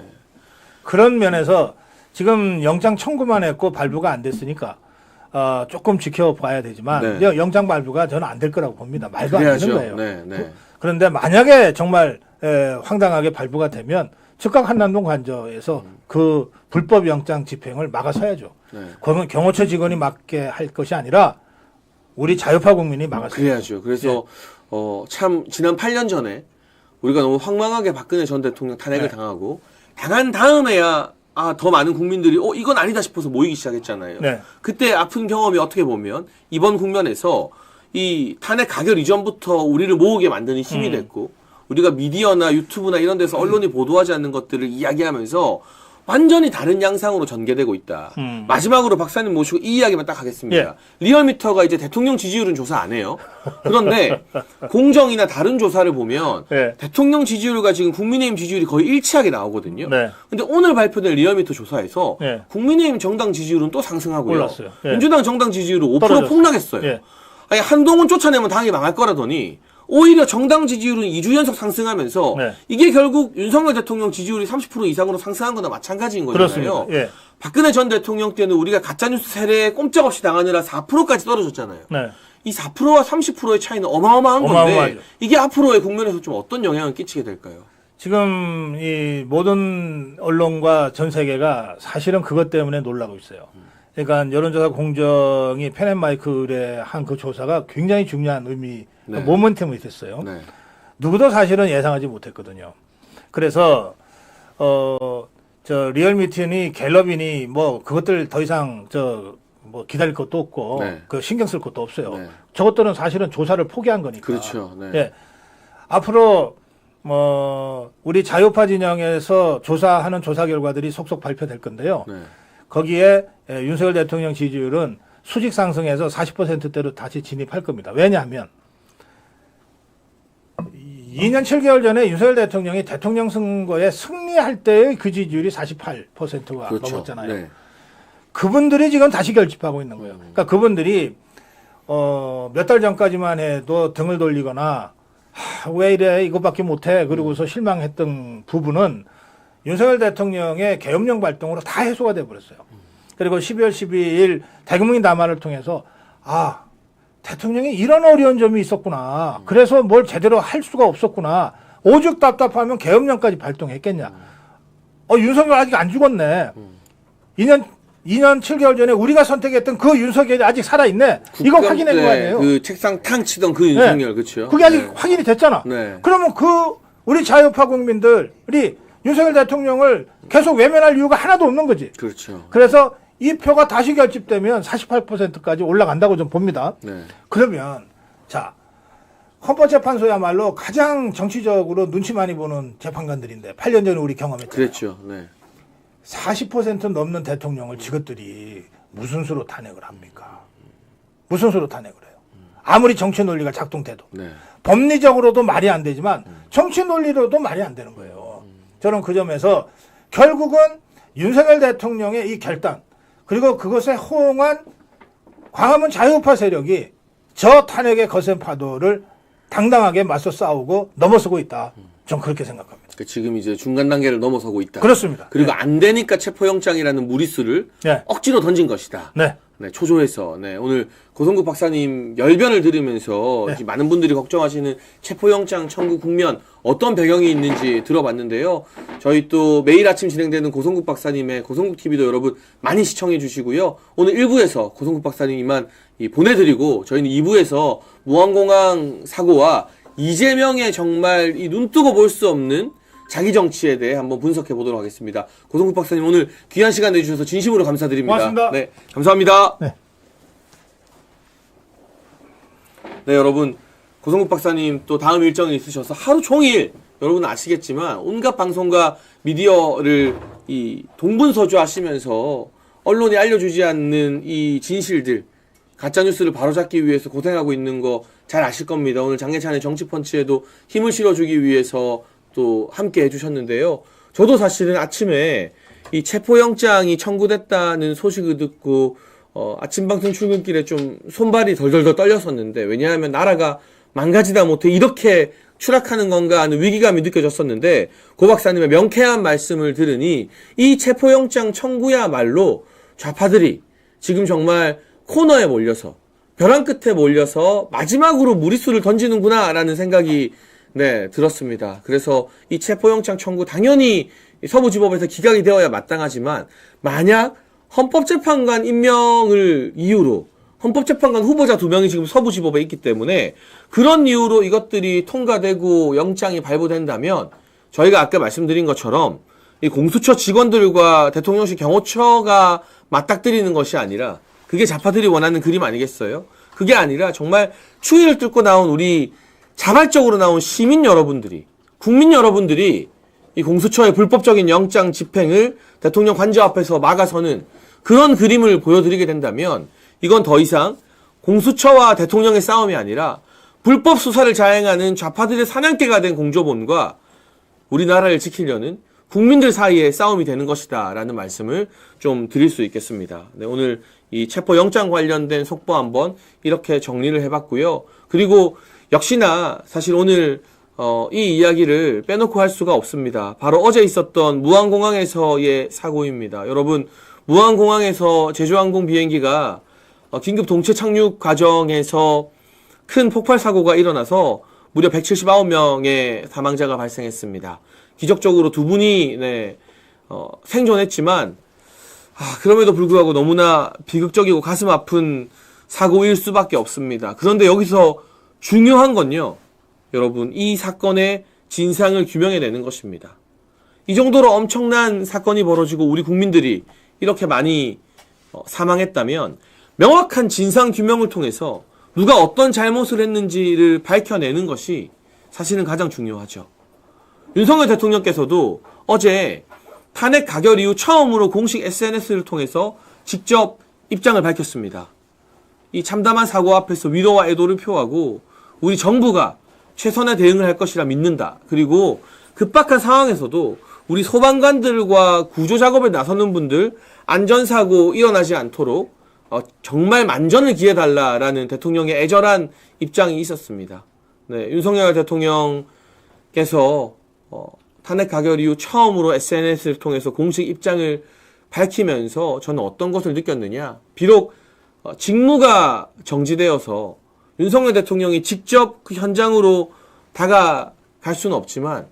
그런 면에서 지금 영장 청구만 했고 발부가 안 됐으니까 조금 지켜봐야 되지만 네. 영장 발부가 저는 안 될 거라고 봅니다. 말도 안 그래야죠. 되는 거예요. 네, 네. 그런데 만약에 정말 황당하게 발부가 되면 즉각 한남동 관저에서 그 불법 영장 집행을 막아서야죠. 네. 그건 경호처 직원이 막게 할 것이 아니라 우리 자유파 국민이 막아서야죠. 그래야죠. 그래서 참 지난 8년 전에 우리가 너무 황망하게 박근혜 전 대통령 탄핵을 네. 당하고 당한 다음에야 더 많은 국민들이 이건 아니다 싶어서 모이기 시작했잖아요. 네. 그때 아픈 경험이 어떻게 보면 이번 국면에서 이 탄핵 가결 이전부터 우리를 모으게 만드는 힘이 됐고 우리가 미디어나 유튜브나 이런 데서 언론이 보도하지 않는 것들을 이야기하면서 완전히 다른 양상으로 전개되고 있다. 마지막으로 박사님 모시고 이 이야기만 딱 하겠습니다. 리얼미터가 이제 대통령 지지율은 조사 안 해요. 그런데 공정이나 다른 조사를 보면 대통령 지지율과 지금 국민의힘 지지율이 거의 일치하게 나오거든요. 근데 오늘 발표된 리얼미터 조사에서 국민의힘 정당 지지율은 또 상승하고요. 올랐어요. 민주당 정당 지지율은 5% 떨어졌어요. 폭락했어요. 아니, 한동훈 쫓아내면 당이 망할 거라더니 오히려 정당 지지율은 2주 연속 상승하면서 이게 결국 윤석열 대통령 지지율이 30% 이상으로 상승한 거나 마찬가지인 거잖아요. 박근혜 전 대통령 때는 우리가 가짜뉴스 세례에 꼼짝없이 당하느라 4%까지 떨어졌잖아요. 이 4%와 30%의 차이는 어마어마한 건데 어마어마하죠. 이게 앞으로의 국면에서 좀 어떤 영향을 끼치게 될까요? 지금 이 모든 언론과 전 세계가 사실은 그것 때문에 놀라고 있어요. 그러니까 여론조사 공정이 펜앤마이클에 한 그 조사가 굉장히 중요한 의미, 모멘텀이 있었어요. 누구도 사실은 예상하지 못했거든요. 그래서 저 리얼미터니 갤럽이니 뭐 그것들 더 이상 뭐 기다릴 것도 없고 그 신경 쓸 것도 없어요. 저것들은 사실은 조사를 포기한 거니까. 그렇죠. 앞으로 우리 자유파 진영에서 조사하는 조사 결과들이 속속 발표될 건데요. 거기에 윤석열 대통령 지지율은 수직 상승해서 40%대로 다시 진입할 겁니다. 왜냐하면 2년 7개월 전에 윤석열 대통령이 대통령 선거에 승리할 때의 그 지지율이 48%가 넘었잖아요. 그분들이 지금 다시 결집하고 있는 거예요. 그러니까 그분들이 몇 달 전까지만 해도 등을 돌리거나 왜 이래 이것밖에 못해 그러고서 실망했던 부분은 윤석열 대통령의 계엄령 발동으로 다 해소가 돼버렸어요. 그리고 12월 12일 대국민 담화를 통해서 대통령이 이런 어려운 점이 있었구나. 그래서 뭘 제대로 할 수가 없었구나. 오죽 답답하면 계엄령까지 발동했겠냐. 윤석열 아직 안 죽었네. 2년 7개월 전에 우리가 선택했던 그 윤석열이 아직 살아있네. 이거 확인한 거 아니에요? 그 책상 탕 치던 그 윤석열, 그렇죠? 그게 아직 확인이 됐잖아. 그러면 우리 자유파 국민들이 윤석열 대통령을 계속 외면할 이유가 하나도 없는 거지. 그렇죠. 그래서 이 표가 다시 결집되면 48%까지 올라간다고 좀 봅니다. 그러면 자 헌법재판소야말로 가장 정치적으로 눈치 많이 보는 재판관들인데 8년 전에 우리 경험했잖아요. 그렇죠. 40% 넘는 대통령을 지것들이 무슨 수로 탄핵을 합니까? 무슨 수로 탄핵을 해요? 아무리 정치 논리가 작동돼도. 법리적으로도 말이 안 되지만 정치 논리로도 말이 안 되는 거예요. 저는 그 점에서 결국은 윤석열 대통령의 이 결단 그리고 그것에 호응한 광화문 자유파 세력이 저 탄핵의 거센 파도를 당당하게 맞서 싸우고 넘어서고 있다. 전 그렇게 생각합니다. 그러니까 지금 이제 중간 단계를 넘어서고 있다. 그렇습니다. 그리고 안 되니까 체포영장이라는 무리수를 억지로 던진 것이다. 초조해서. 오늘 고성국 박사님 열변을 들으면서 많은 분들이 걱정하시는 체포영장 청구 국면 어떤 배경이 있는지 들어봤는데요. 저희 또 매일 아침 진행되는 고성국 박사님의 고성국 TV도 여러분 많이 시청해 주시고요. 오늘 1부에서 고성국 박사님만 보내드리고 저희는 2부에서 무한공항 사고와 이재명의 정말 이 눈뜨고 볼 수 없는 자기 정치에 대해 한번 분석해 보도록 하겠습니다. 고성국 박사님 오늘 귀한 시간 내주셔서 진심으로 감사드립니다. 고맙습니다. 네, 감사합니다. 네, 여러분 고성국 박사님 또 다음 일정이 있으셔서 하루 종일 여러분은 아시겠지만 온갖 방송과 미디어를 이 동분서주하시면서 언론이 알려주지 않는 이 진실들 가짜뉴스를 바로잡기 위해서 고생하고 있는 거 잘 아실 겁니다. 오늘 장례찬의 정치펀치에도 힘을 실어주기 위해서 또 함께 해주셨는데요. 저도 사실은 아침에 이 체포영장이 청구됐다는 소식을 듣고 아침 방송 출근길에 좀 손발이 덜덜덜 떨렸었는데 왜냐하면 나라가 망가지다 못해 이렇게 추락하는 건가 하는 위기감이 느껴졌었는데 고 박사님의 명쾌한 말씀을 들으니 이 체포영장 청구야말로 좌파들이 지금 정말 코너에 몰려서 벼랑 끝에 몰려서 마지막으로 무리수를 던지는구나 라는 생각이 들었습니다. 그래서 이 체포영장 청구 당연히 서부지법에서 기각이 되어야 마땅하지만 만약 헌법재판관 임명을 이유로 헌법재판관 후보자 2명이 지금 서부지법에 있기 때문에 그런 이유로 이것들이 통과되고 영장이 발부된다면 저희가 아까 말씀드린 것처럼 이 공수처 직원들과 대통령실 경호처가 맞닥뜨리는 것이 아니라 그게 좌파들이 원하는 그림 아니겠어요? 그게 아니라 정말 추위를 뚫고 나온 우리 자발적으로 나온 시민 여러분들이, 국민 여러분들이 이 공수처의 불법적인 영장 집행을 대통령 관저 앞에서 막아서는 그런 그림을 보여드리게 된다면 이건 더 이상 공수처와 대통령의 싸움이 아니라 불법 수사를 자행하는 좌파들의 사냥개가 된 공조본과 우리나라를 지키려는 국민들 사이의 싸움이 되는 것이다 라는 말씀을 좀 드릴 수 있겠습니다. 네, 오늘 이 체포영장 관련된 속보 한번 이렇게 정리를 해봤고요. 그리고 역시나 사실 오늘 이 이야기를 빼놓고 할 수가 없습니다. 바로 어제 있었던 무안공항에서의 사고입니다. 여러분, 무안공항에서 제주항공 비행기가 긴급 동체 착륙 과정에서 큰 폭발 사고가 일어나서 무려 179명의 사망자가 발생했습니다. 기적적으로 두 분이 생존했지만 그럼에도 불구하고 너무나 비극적이고 가슴 아픈 사고일 수밖에 없습니다. 그런데 여기서 중요한 건요, 여러분, 이 사건의 진상을 규명해내는 것입니다. 이 정도로 엄청난 사건이 벌어지고 우리 국민들이 이렇게 많이 사망했다면 명확한 진상 규명을 통해서 누가 어떤 잘못을 했는지를 밝혀내는 것이 사실은 가장 중요하죠. 윤석열 대통령께서도 어제 탄핵 가결 이후 처음으로 공식 SNS를 통해서 직접 입장을 밝혔습니다. 이 참담한 사고 앞에서 위로와 애도를 표하고 우리 정부가 최선의 대응을 할 것이라 믿는다. 그리고 급박한 상황에서도 우리 소방관들과 구조작업에 나서는 분들 안전사고 일어나지 않도록 정말 만전을 기해달라라는 대통령의 애절한 입장이 있었습니다. 네, 윤석열 대통령께서 탄핵 가결 이후 처음으로 SNS를 통해서 공식 입장을 밝히면서 저는 어떤 것을 느꼈느냐. 비록 직무가 정지되어서 윤석열 대통령이 직접 그 현장으로 다가갈 수는 없지만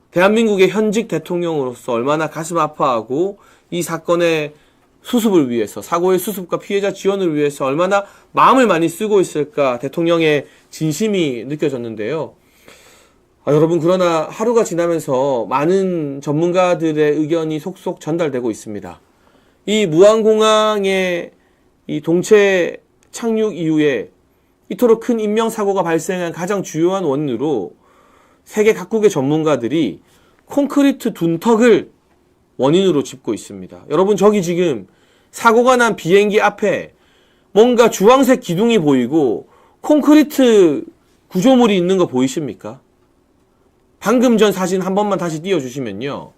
대한민국의 현직 대통령으로서 얼마나 가슴 아파하고 이 사건의 수습을 위해서, 사고의 수습과 피해자 지원을 위해서 얼마나 마음을 많이 쓰고 있을까 대통령의 진심이 느껴졌는데요. 여러분, 그러나 하루가 지나면서 많은 전문가들의 의견이 속속 전달되고 있습니다. 이 무안공항의 이 동체 착륙 이후에 이토록 큰 인명사고가 발생한 가장 주요한 원인으로 세계 각국의 전문가들이 콘크리트 둔턱을 원인으로 짚고 있습니다. 여러분, 저기 지금 사고가 난 비행기 앞에 뭔가 주황색 기둥이 보이고 콘크리트 구조물이 있는 거 보이십니까? 방금 전 사진 한 번만 다시 띄워주시면요.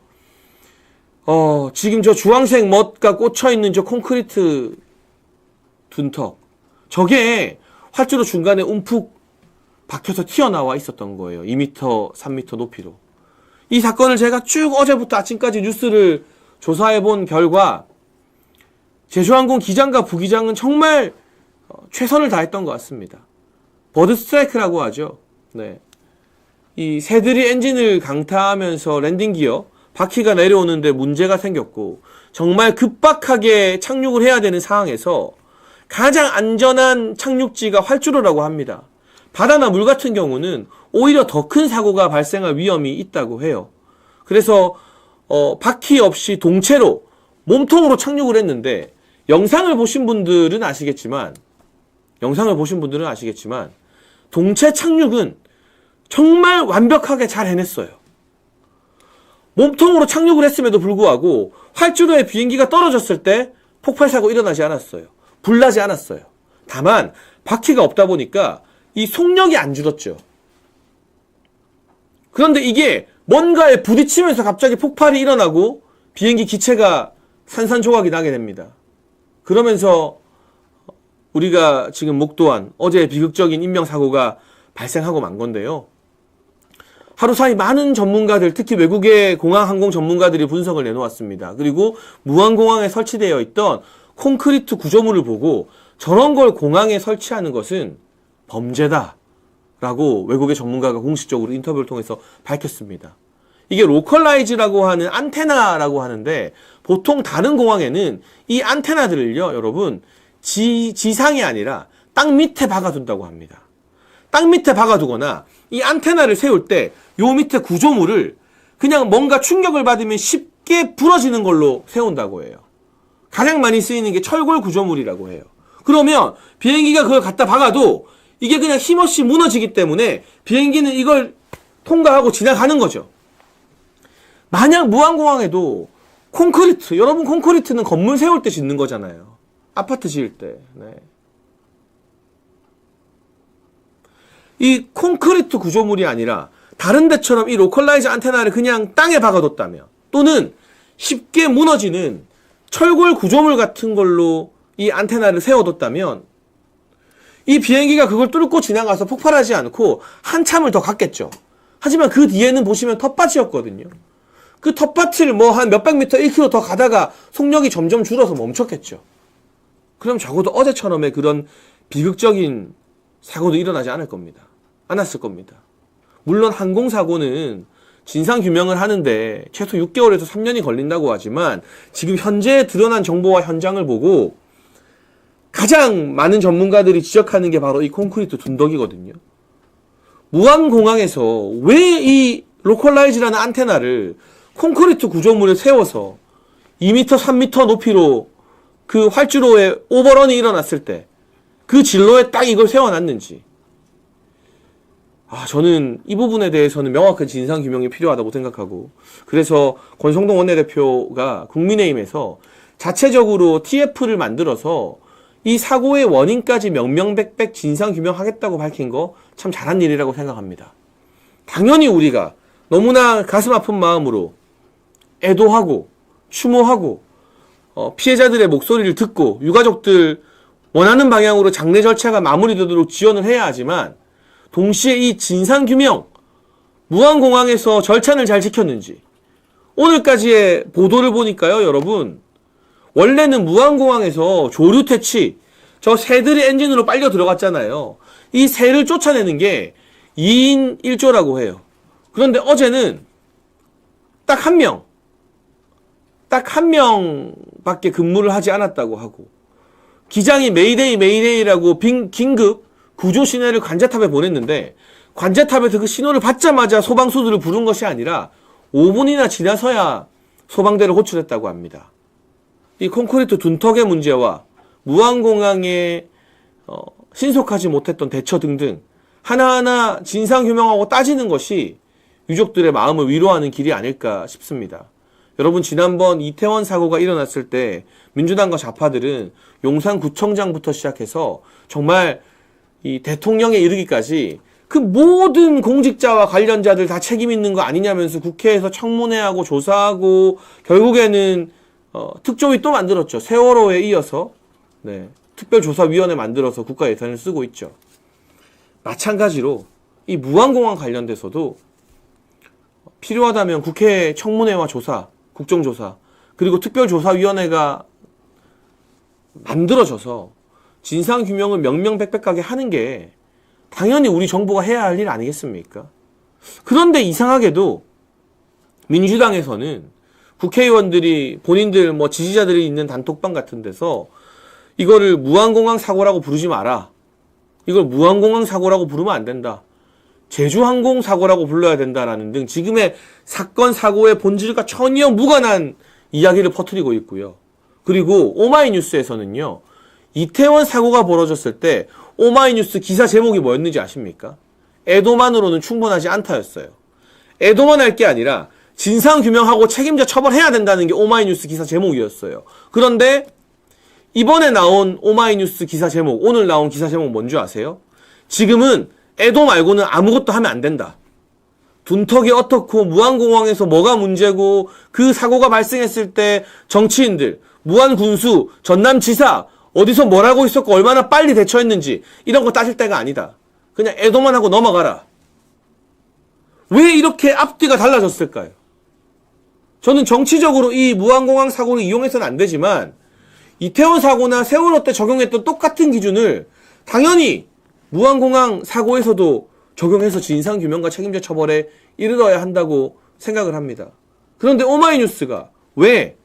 지금 저 주황색 멋가 꽂혀있는 저 콘크리트 둔턱. 저게 활주로 중간에 움푹 박혀서 튀어나와 있었던 거예요. 2m, 3m 높이로. 이 사건을 제가 쭉 어제부터 아침까지 뉴스를 조사해 본 결과 제주항공 기장과 부기장은 정말 최선을 다했던 것 같습니다. 버드 스트라이크라고 하죠. 네. 이 새들이 엔진을 강타하면서 랜딩 기어 바퀴가 내려오는데 문제가 생겼고 정말 급박하게 착륙을 해야 되는 상황에서 가장 안전한 착륙지가 활주로라고 합니다. 바다나 물 같은 경우는 오히려 더 큰 사고가 발생할 위험이 있다고 해요. 그래서 바퀴 없이 동체로 몸통으로 착륙을 했는데 영상을 보신 분들은 아시겠지만 동체 착륙은 정말 완벽하게 잘 해냈어요. 몸통으로 착륙을 했음에도 불구하고 활주로에 비행기가 떨어졌을 때 폭발사고 일어나지 않았어요. 불나지 않았어요. 다만 바퀴가 없다 보니까 이 속력이 안 줄었죠. 그런데 이게 뭔가에 부딪히면서 갑자기 폭발이 일어나고 비행기 기체가 산산조각이 나게 됩니다. 그러면서 우리가 지금 목도한 어제의 비극적인 인명사고가 발생하고 만 건데요. 하루 사이 많은 전문가들, 특히 외국의 공항 항공 전문가들이 분석을 내놓았습니다. 그리고 무안공항에 설치되어 있던 콘크리트 구조물을 보고 저런 걸 공항에 설치하는 것은 범죄다라고 외국의 전문가가 공식적으로 인터뷰를 통해서 밝혔습니다. 이게 로컬라이즈라고 하는 안테나라고 하는데 보통 다른 공항에는 이 안테나들을요, 여러분, 지상이 아니라 땅 밑에 박아둔다고 합니다. 땅 밑에 박아두거나 이 안테나를 세울 때 요 밑에 구조물을 그냥 뭔가 충격을 받으면 쉽게 부러지는 걸로 세운다고 해요. 가장 많이 쓰이는 게 철골 구조물이라고 해요. 그러면 비행기가 그걸 갖다 박아도 이게 그냥 힘없이 무너지기 때문에 비행기는 이걸 통과하고 지나가는 거죠. 만약 무안공항에도 콘크리트, 여러분 콘크리트는 건물 세울 때 짓는 거잖아요. 아파트 지을 때. 네. 이 콘크리트 구조물이 아니라 다른 데처럼 이 로컬라이즈 안테나를 그냥 땅에 박아뒀다면, 또는 쉽게 무너지는 철골 구조물 같은 걸로 이 안테나를 세워뒀다면 이 비행기가 그걸 뚫고 지나가서 폭발하지 않고 한참을 더 갔겠죠. 하지만 그 뒤에는 보시면 텃밭이었거든요. 그 텃밭을 뭐 한 몇백 미터, 1km 더 가다가 속력이 점점 줄어서 멈췄겠죠. 그럼 적어도 어제처럼의 그런 비극적인 사고도 일어나지 않을 겁니다. 않았을 겁니다. 물론 항공사고는 진상규명을 하는데 최소 6개월에서 3년이 걸린다고 하지만 지금 현재 드러난 정보와 현장을 보고 가장 많은 전문가들이 지적하는 게 바로 이 콘크리트 둔덕이거든요. 무안공항에서 왜 이 로컬라이즈라는 안테나를 콘크리트 구조물에 세워서 2m, 3m 높이로 그 활주로에 오버런이 일어났을 때 그 진로에 딱 이걸 세워놨는지, 저는 이 부분에 대해서는 명확한 진상규명이 필요하다고 생각하고, 그래서 권성동 원내대표가 국민의힘에서 자체적으로 TF를 만들어서 이 사고의 원인까지 명명백백 진상규명하겠다고 밝힌 거 참 잘한 일이라고 생각합니다. 당연히 우리가 너무나 가슴 아픈 마음으로 애도하고 추모하고 피해자들의 목소리를 듣고 유가족들 원하는 방향으로 장례 절차가 마무리되도록 지원을 해야 하지만, 동시에 이 진상규명, 무안공항에서 절차를 잘 지켰는지, 오늘까지의 보도를 보니까요, 여러분, 원래는 무안공항에서 조류 퇴치, 저 새들이 엔진으로 빨려 들어갔잖아요. 이 새를 쫓아내는 게 2인 1조라고 해요. 그런데 어제는 딱 한 명밖에 근무를 하지 않았다고 하고, 기장이 메이데이라고 긴급 구조 신호를 관제탑에 보냈는데, 관제탑에서 그 신호를 받자마자 소방수들을 부른 것이 아니라 5분이나 지나서야 소방대를 호출했다고 합니다. 이 콘크리트 둔턱의 문제와 무안공항에 신속하지 못했던 대처 등등 하나하나 진상규명하고 따지는 것이 유족들의 마음을 위로하는 길이 아닐까 싶습니다. 여러분, 지난번 이태원 사고가 일어났을 때 민주당과 좌파들은 용산구청장부터 시작해서 정말 이 대통령에 이르기까지 그 모든 공직자와 관련자들 다 책임 있는 거 아니냐면서 국회에서 청문회하고 조사하고, 결국에는 특조위 또 만들었죠. 세월호에 이어서 특별조사위원회 만들어서 국가 예산을 쓰고 있죠. 마찬가지로 이 무안공항 관련돼서도 필요하다면 국회 청문회와 조사, 국정조사, 그리고 특별조사위원회가 만들어져서 진상규명을 명명백백하게 하는 게 당연히 우리 정부가 해야 할 일 아니겠습니까? 그런데 이상하게도 민주당에서는 국회의원들이 본인들 지지자들이 있는 단톡방 같은 데서 이거를 무안공항 사고라고 부르지 마라, 이걸 무안공항 사고라고 부르면 안 된다, 제주항공 사고라고 불러야 된다라는 등 지금의 사건 사고의 본질과 전혀 무관한 이야기를 퍼뜨리고 있고요. 그리고 오마이뉴스에서는요, 이태원 사고가 벌어졌을 때 오마이뉴스 기사 제목이 뭐였는지 아십니까? 애도만으로는 충분하지 않다였어요. 애도만 할 게 아니라 진상규명하고 책임자 처벌해야 된다는 게 오마이뉴스 기사 제목이었어요. 그런데 이번에 나온 오마이뉴스 기사 제목, 오늘 나온 기사 제목 뭔지 아세요? 지금은 애도 말고는 아무것도 하면 안 된다. 둔턱이 어떻고 무안공항에서 뭐가 문제고 그 사고가 발생했을 때 정치인들, 무안군수, 전남지사 어디서 뭘 하고 있었고 얼마나 빨리 대처했는지 이런 거 따질 때가 아니다. 그냥 애도만 하고 넘어가라. 왜 이렇게 앞뒤가 달라졌을까요? 저는 정치적으로 이 무안공항 사고를 이용해서는 안 되지만 이태원 사고나 세월호 때 적용했던 똑같은 기준을 당연히 무안공항 사고에서도 적용해서 진상규명과 책임자 처벌에 이르러야 한다고 생각을 합니다. 그런데 오마이뉴스가 왜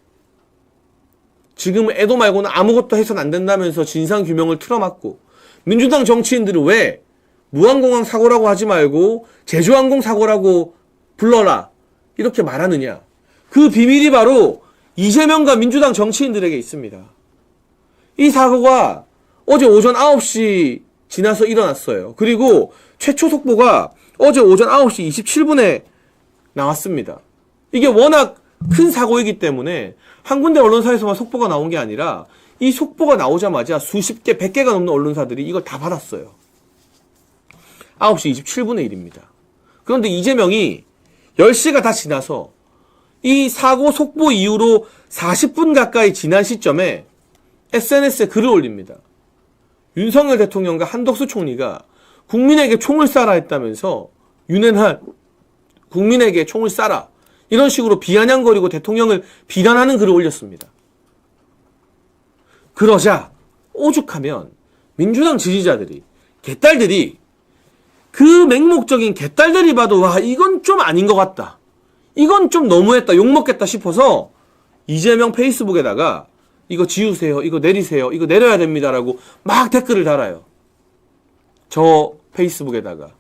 지금 애도 말고는 아무것도 해서는 안 된다면서 진상규명을 틀어막고, 민주당 정치인들은 왜 무안공항 사고라고 하지 말고 제주항공 사고라고 불러라 이렇게 말하느냐. 그 비밀이 바로 이재명과 민주당 정치인들에게 있습니다. 이 사고가 어제 오전 9시 지나서 일어났어요. 그리고 최초 속보가 어제 오전 9시 27분에 나왔습니다. 이게 워낙 큰 사고이기 때문에 한 군데 언론사에서만 속보가 나온 게 아니라 이 속보가 나오자마자 수십 개, 100개가 넘는 언론사들이 이걸 다 받았어요. 9시 27분의 일입니다. 그런데 이재명이 10시가 다 지나서 이 사고 속보 이후로 40분 가까이 지난 시점에 SNS에 글을 올립니다. 윤석열 대통령과 한덕수 총리가 국민에게 총을 쏴라 했다면서 윤핵한 국민에게 총을 쏴라 이런 식으로 비아냥거리고 대통령을 비난하는 글을 올렸습니다. 그러자 오죽하면 민주당 지지자들이 개딸들이 그 맹목적인 개딸들이 봐도 와 이건 좀 아닌 것 같다. 이건 좀 너무했다. 욕먹겠다 싶어서 이재명 페이스북에다가 이거 지우세요. 이거 내리세요. 이거 내려야 됩니다라고 막 댓글을 달아요. 저 페이스북에다가.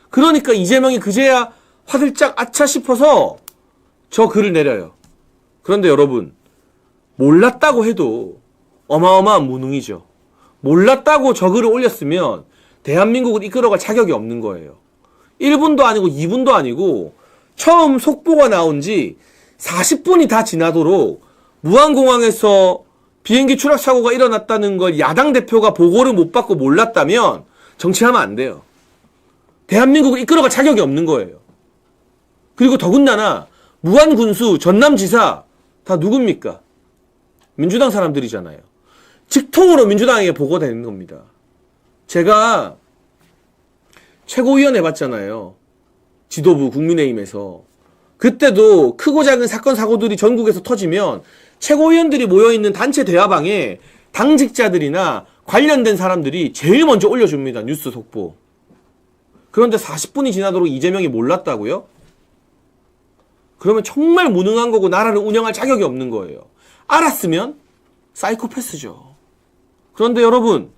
그러니까 이재명이 그제야 화들짝 아차 싶어서 저 글을 내려요. 그런데 여러분 몰랐다고 해도 어마어마한 무능이죠. 몰랐다고 저 글을 올렸으면 대한민국을 이끌어갈 자격이 없는 거예요. 1분도 아니고 2분도 아니고 처음 속보가 나온 지 40분이 다 지나도록 무안공항에서 비행기 추락 사고가 일어났다는 걸 야당 대표가 보고를 못 받고 몰랐다면 정치하면 안 돼요. 대한민국을 이끌어갈 자격이 없는 거예요. 그리고 더군다나 무안군수 전남지사 다 누굽니까? 민주당 사람들이잖아요. 직통으로 민주당에게 보고되는 겁니다. 제가 최고위원 해봤잖아요. 지도부 국민의힘에서. 그때도 크고 작은 사건 사고들이 전국에서 터지면 최고위원들이 모여있는 단체 대화방에 당직자들이나 관련된 사람들이 제일 먼저 올려줍니다. 뉴스 속보. 그런데 40분이 지나도록 이재명이 몰랐다고요? 그러면 정말 무능한 거고 나라를 운영할 자격이 없는 거예요. 알았으면 사이코패스죠. 그런데 여러분,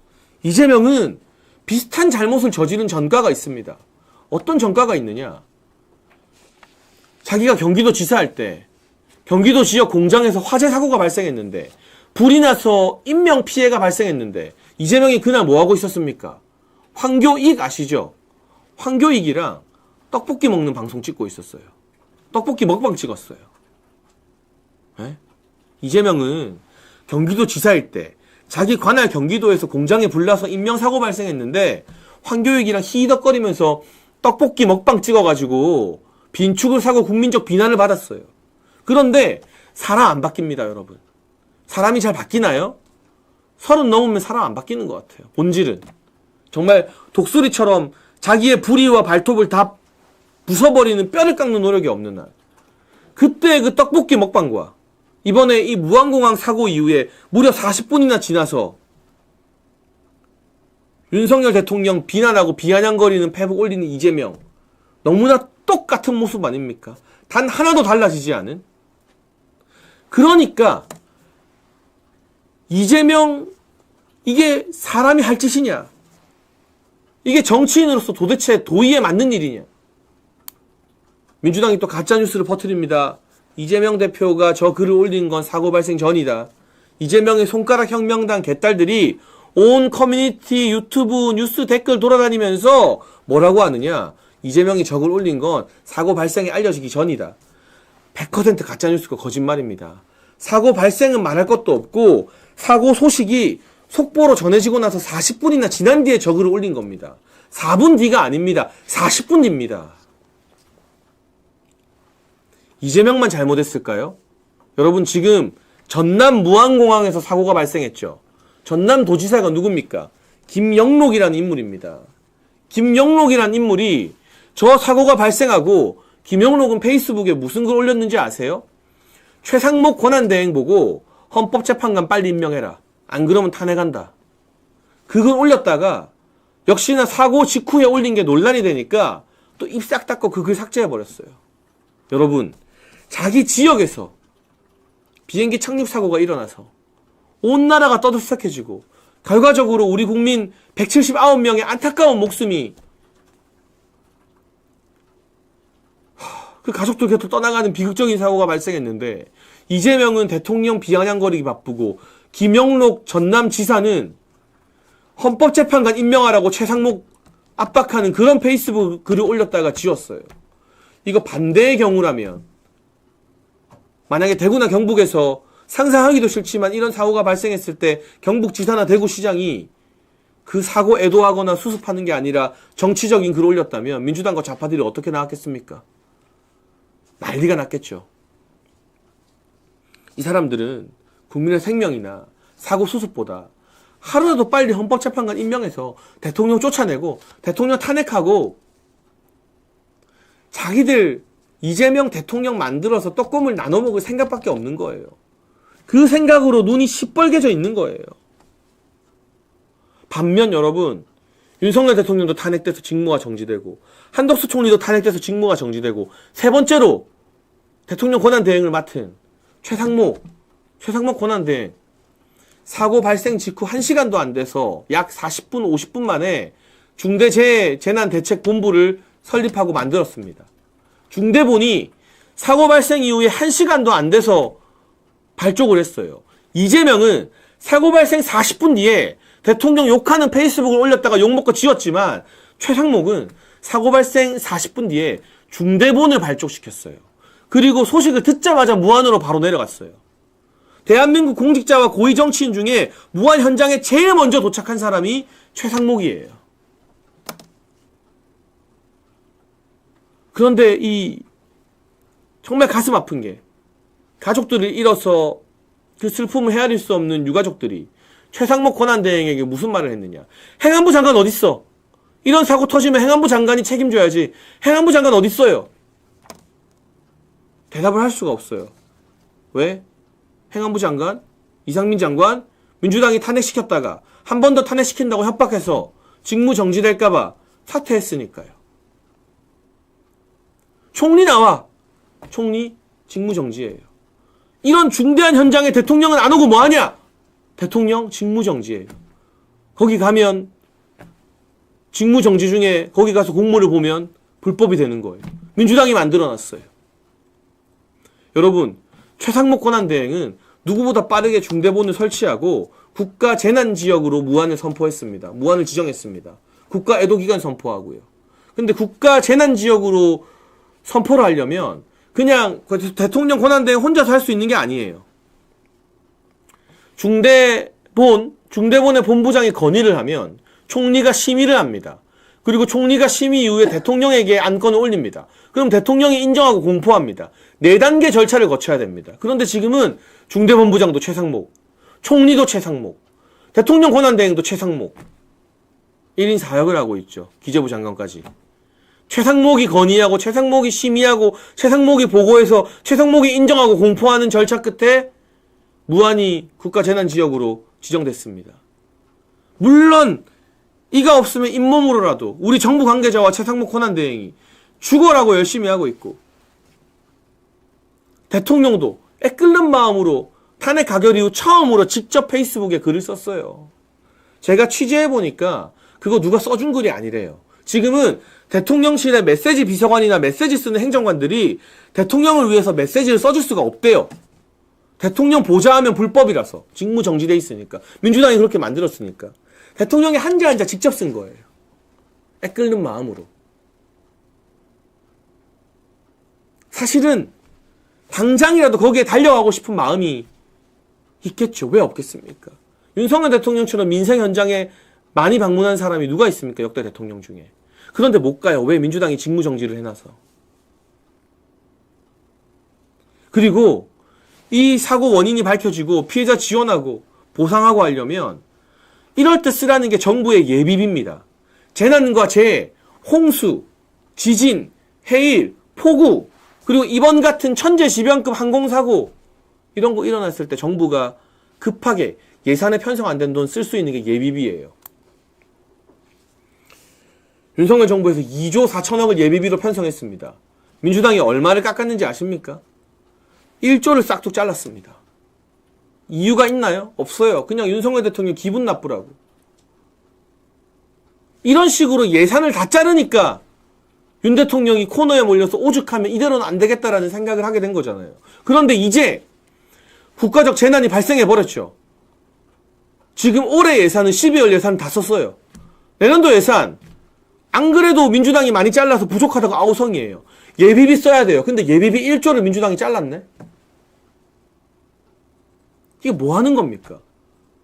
이재명은 비슷한 잘못을 저지른 전과가 있습니다. 어떤 전과가 있느냐? 자기가 경기도 지사할 때 경기도 지역 공장에서 화재 사고가 발생했는데 불이 나서 인명 피해가 발생했는데 이재명이 그날 뭐하고 있었습니까? 황교익 아시죠? 황교익이랑 떡볶이 먹는 방송 찍고 있었어요. 떡볶이 먹방 찍었어요. 네? 이재명은 경기도 지사일 때 자기 관할 경기도에서 공장에 불나서 인명사고 발생했는데 황교익이랑 히덕거리면서 떡볶이 먹방 찍어가지고 빈축을 사고 국민적 비난을 받았어요. 그런데 사람 안 바뀝니다, 여러분. 사람이 잘 바뀌나요? 30 넘으면 사람 안 바뀌는 것 같아요. 본질은. 정말 독수리처럼 자기의 불의와 발톱을 다 부숴버리는 뼈를 깎는 노력이 없는 한. 그때 그 떡볶이 먹방과 이번에 이 무안공항 사고 이후에 무려 40분이나 지나서 윤석열 대통령 비난하고 비아냥거리는 페북 올리는 이재명. 너무나 똑같은 모습 아닙니까? 단 하나도 달라지지 않은? 그러니까 이재명 이게 사람이 할 짓이냐? 이게 정치인으로서 도대체 도의에 맞는 일이냐? 민주당이 또 가짜뉴스를 퍼뜨립니다. 이재명 대표가 저 글을 올린 건 사고 발생 전이다. 이재명의 손가락 혁명당 개딸들이 온 커뮤니티, 유튜브, 뉴스 댓글 돌아다니면서 뭐라고 하느냐? 이재명이 저 글 올린 건 사고 발생이 알려지기 전이다. 100% 가짜뉴스가 거짓말입니다. 사고 발생은 말할 것도 없고 사고 소식이 속보로 전해지고 나서 40분이나 지난 뒤에 저 글을 올린 겁니다. 4분 뒤가 아닙니다. 40분 뒤입니다. 이재명만 잘못했을까요? 여러분 지금 전남 무안공항에서 사고가 발생했죠. 전남도지사가 누굽니까? 김영록이라는 인물입니다. 김영록이라는 인물이 저 사고가 발생하고 김영록은 페이스북에 무슨 글 올렸는지 아세요? 최상목 권한대행 보고 헌법재판관 빨리 임명해라. 안 그러면 탄핵한다. 그걸 올렸다가 역시나 사고 직후에 올린 게 논란이 되니까 또 입 싹 닦고 그 글 삭제해버렸어요. 여러분 자기 지역에서 비행기 착륙사고가 일어나서 온 나라가 떠들썩해지고 결과적으로 우리 국민 179명의 안타까운 목숨이 그 가족들 곁으로 떠나가는 비극적인 사고가 발생했는데 이재명은 대통령 비아냥거리기 바쁘고 김영록 전남지사는 헌법재판관 임명하라고 최상목 압박하는 그런 페이스북 글을 올렸다가 지웠어요. 이거 반대의 경우라면, 만약에 대구나 경북에서 상상하기도 싫지만 이런 사고가 발생했을 때 경북지사나 대구시장이 그 사고 애도하거나 수습하는 게 아니라 정치적인 글을 올렸다면 민주당과 좌파들이 어떻게 나왔겠습니까? 난리가 났겠죠. 이 사람들은 국민의 생명이나 사고 수습보다 하루라도 빨리 헌법재판관 임명해서 대통령 쫓아내고 대통령 탄핵하고 자기들 이재명 대통령 만들어서 떡국물 나눠 먹을 생각밖에 없는 거예요. 그 생각으로 눈이 시뻘개져 있는 거예요. 반면 여러분, 윤석열 대통령도 탄핵돼서 직무가 정지되고 한덕수 총리도 탄핵돼서 직무가 정지되고 세 번째로 대통령 권한대행을 맡은 최상목 권한대행 사고 발생 직후 1시간도 안 돼서 약 40분, 50분 만에 중대재해재난대책본부를 설립하고 만들었습니다. 중대본이 사고 발생 이후에 1시간도 안 돼서 발족을 했어요. 이재명은 사고 발생 40분 뒤에 대통령 욕하는 페이스북을 올렸다가 욕먹고 지웠지만 최상목은 사고 발생 40분 뒤에 중대본을 발족시켰어요. 그리고 소식을 듣자마자 무안으로 바로 내려갔어요. 대한민국 공직자와 고위 정치인 중에 무안 현장에 제일 먼저 도착한 사람이 최상목이에요. 그런데 정말 가슴 아픈 게 가족들을 잃어서 그 슬픔을 헤아릴 수 없는 유가족들이 최상목 권한대행에게 무슨 말을 했느냐. 행안부 장관 어딨어? 이런 사고 터지면 행안부 장관이 책임져야지. 행안부 장관 어딨어요? 대답을 할 수가 없어요. 왜? 행안부 장관, 이상민 장관, 민주당이 탄핵시켰다가 한 번 더 탄핵시킨다고 협박해서 직무 정지될까봐 사퇴했으니까요. 총리 나와. 총리 직무 정지예요. 이런 중대한 현장에 대통령은 안 오고 뭐하냐? 대통령 직무 정지예요. 거기 가면 직무 정지 중에 거기 가서 공모를 보면 불법이 되는 거예요. 민주당이 만들어놨어요. 여러분, 최상목 권한대행은 누구보다 빠르게 중대본을 설치하고 국가 재난지역으로 무안을 선포했습니다. 무안을 지정했습니다. 국가 애도기간 선포하고요. 근데 국가 재난지역으로 선포를 하려면 그냥 대통령 권한대행 혼자서 할 수 있는 게 아니에요. 중대본의 본부장이 건의를 하면 총리가 심의를 합니다. 그리고 총리가 심의 이후에 대통령에게 안건을 올립니다. 그럼 대통령이 인정하고 공포합니다. 4단계 절차를 거쳐야 됩니다. 그런데 지금은 중대본부장도 최상목, 총리도 최상목, 대통령 권한대행도 최상목, 1인 4역을 하고 있죠. 기재부 장관까지. 최상목이 건의하고 최상목이 심의하고 최상목이 보고해서 최상목이 인정하고 공포하는 절차 끝에 무안이 국가재난지역으로 지정됐습니다. 물론 이가 없으면 잇몸으로라도 우리 정부 관계자와 최상목 권한대행이 죽어라고 열심히 하고 있고 대통령도 애끓는 마음으로 탄핵 가결 이후 처음으로 직접 페이스북에 글을 썼어요. 제가 취재해보니까 그거 누가 써준 글이 아니래요. 지금은 대통령실의 메시지 비서관이나 메시지 쓰는 행정관들이 대통령을 위해서 메시지를 써줄 수가 없대요. 대통령 보좌하면 불법이라서 직무 정지돼 있으니까 민주당이 그렇게 만들었으니까 대통령이 한자 한자 직접 쓴 거예요. 애끓는 마음으로. 사실은 당장이라도 거기에 달려가고 싶은 마음이 있겠죠. 왜 없겠습니까? 윤석열 대통령처럼 민생 현장에 많이 방문한 사람이 누가 있습니까? 역대 대통령 중에. 그런데 못 가요. 왜? 민주당이 직무 정지를 해놔서. 그리고 이 사고 원인이 밝혀지고 피해자 지원하고 보상하고 하려면 이럴 때 쓰라는 게 정부의 예비비입니다. 재난과 재해, 홍수, 지진, 해일, 폭우, 그리고 이번 같은 천재지변급 항공사고 이런 거 일어났을 때 정부가 급하게 예산에 편성 안 된 돈 쓸 수 있는 게 예비비예요. 윤석열 정부에서 2조 4천억을 예비비로 편성했습니다. 민주당이 얼마를 깎았는지 아십니까? 1조를 싹둑 잘랐습니다. 이유가 있나요? 없어요. 그냥 윤석열 대통령 기분 나쁘라고. 이런 식으로 예산을 다 자르니까 윤 대통령이 코너에 몰려서 오죽하면 이대로는 안 되겠다라는 생각을 하게 된 거잖아요. 그런데 이제 국가적 재난이 발생해버렸죠. 지금 올해 예산은 12월 예산을 다 썼어요. 내년도 예산 안 그래도 민주당이 많이 잘라서 부족하다고 아우성이에요. 예비비 써야 돼요. 근데 예비비 1조를 민주당이 잘랐네? 이게 뭐 하는 겁니까?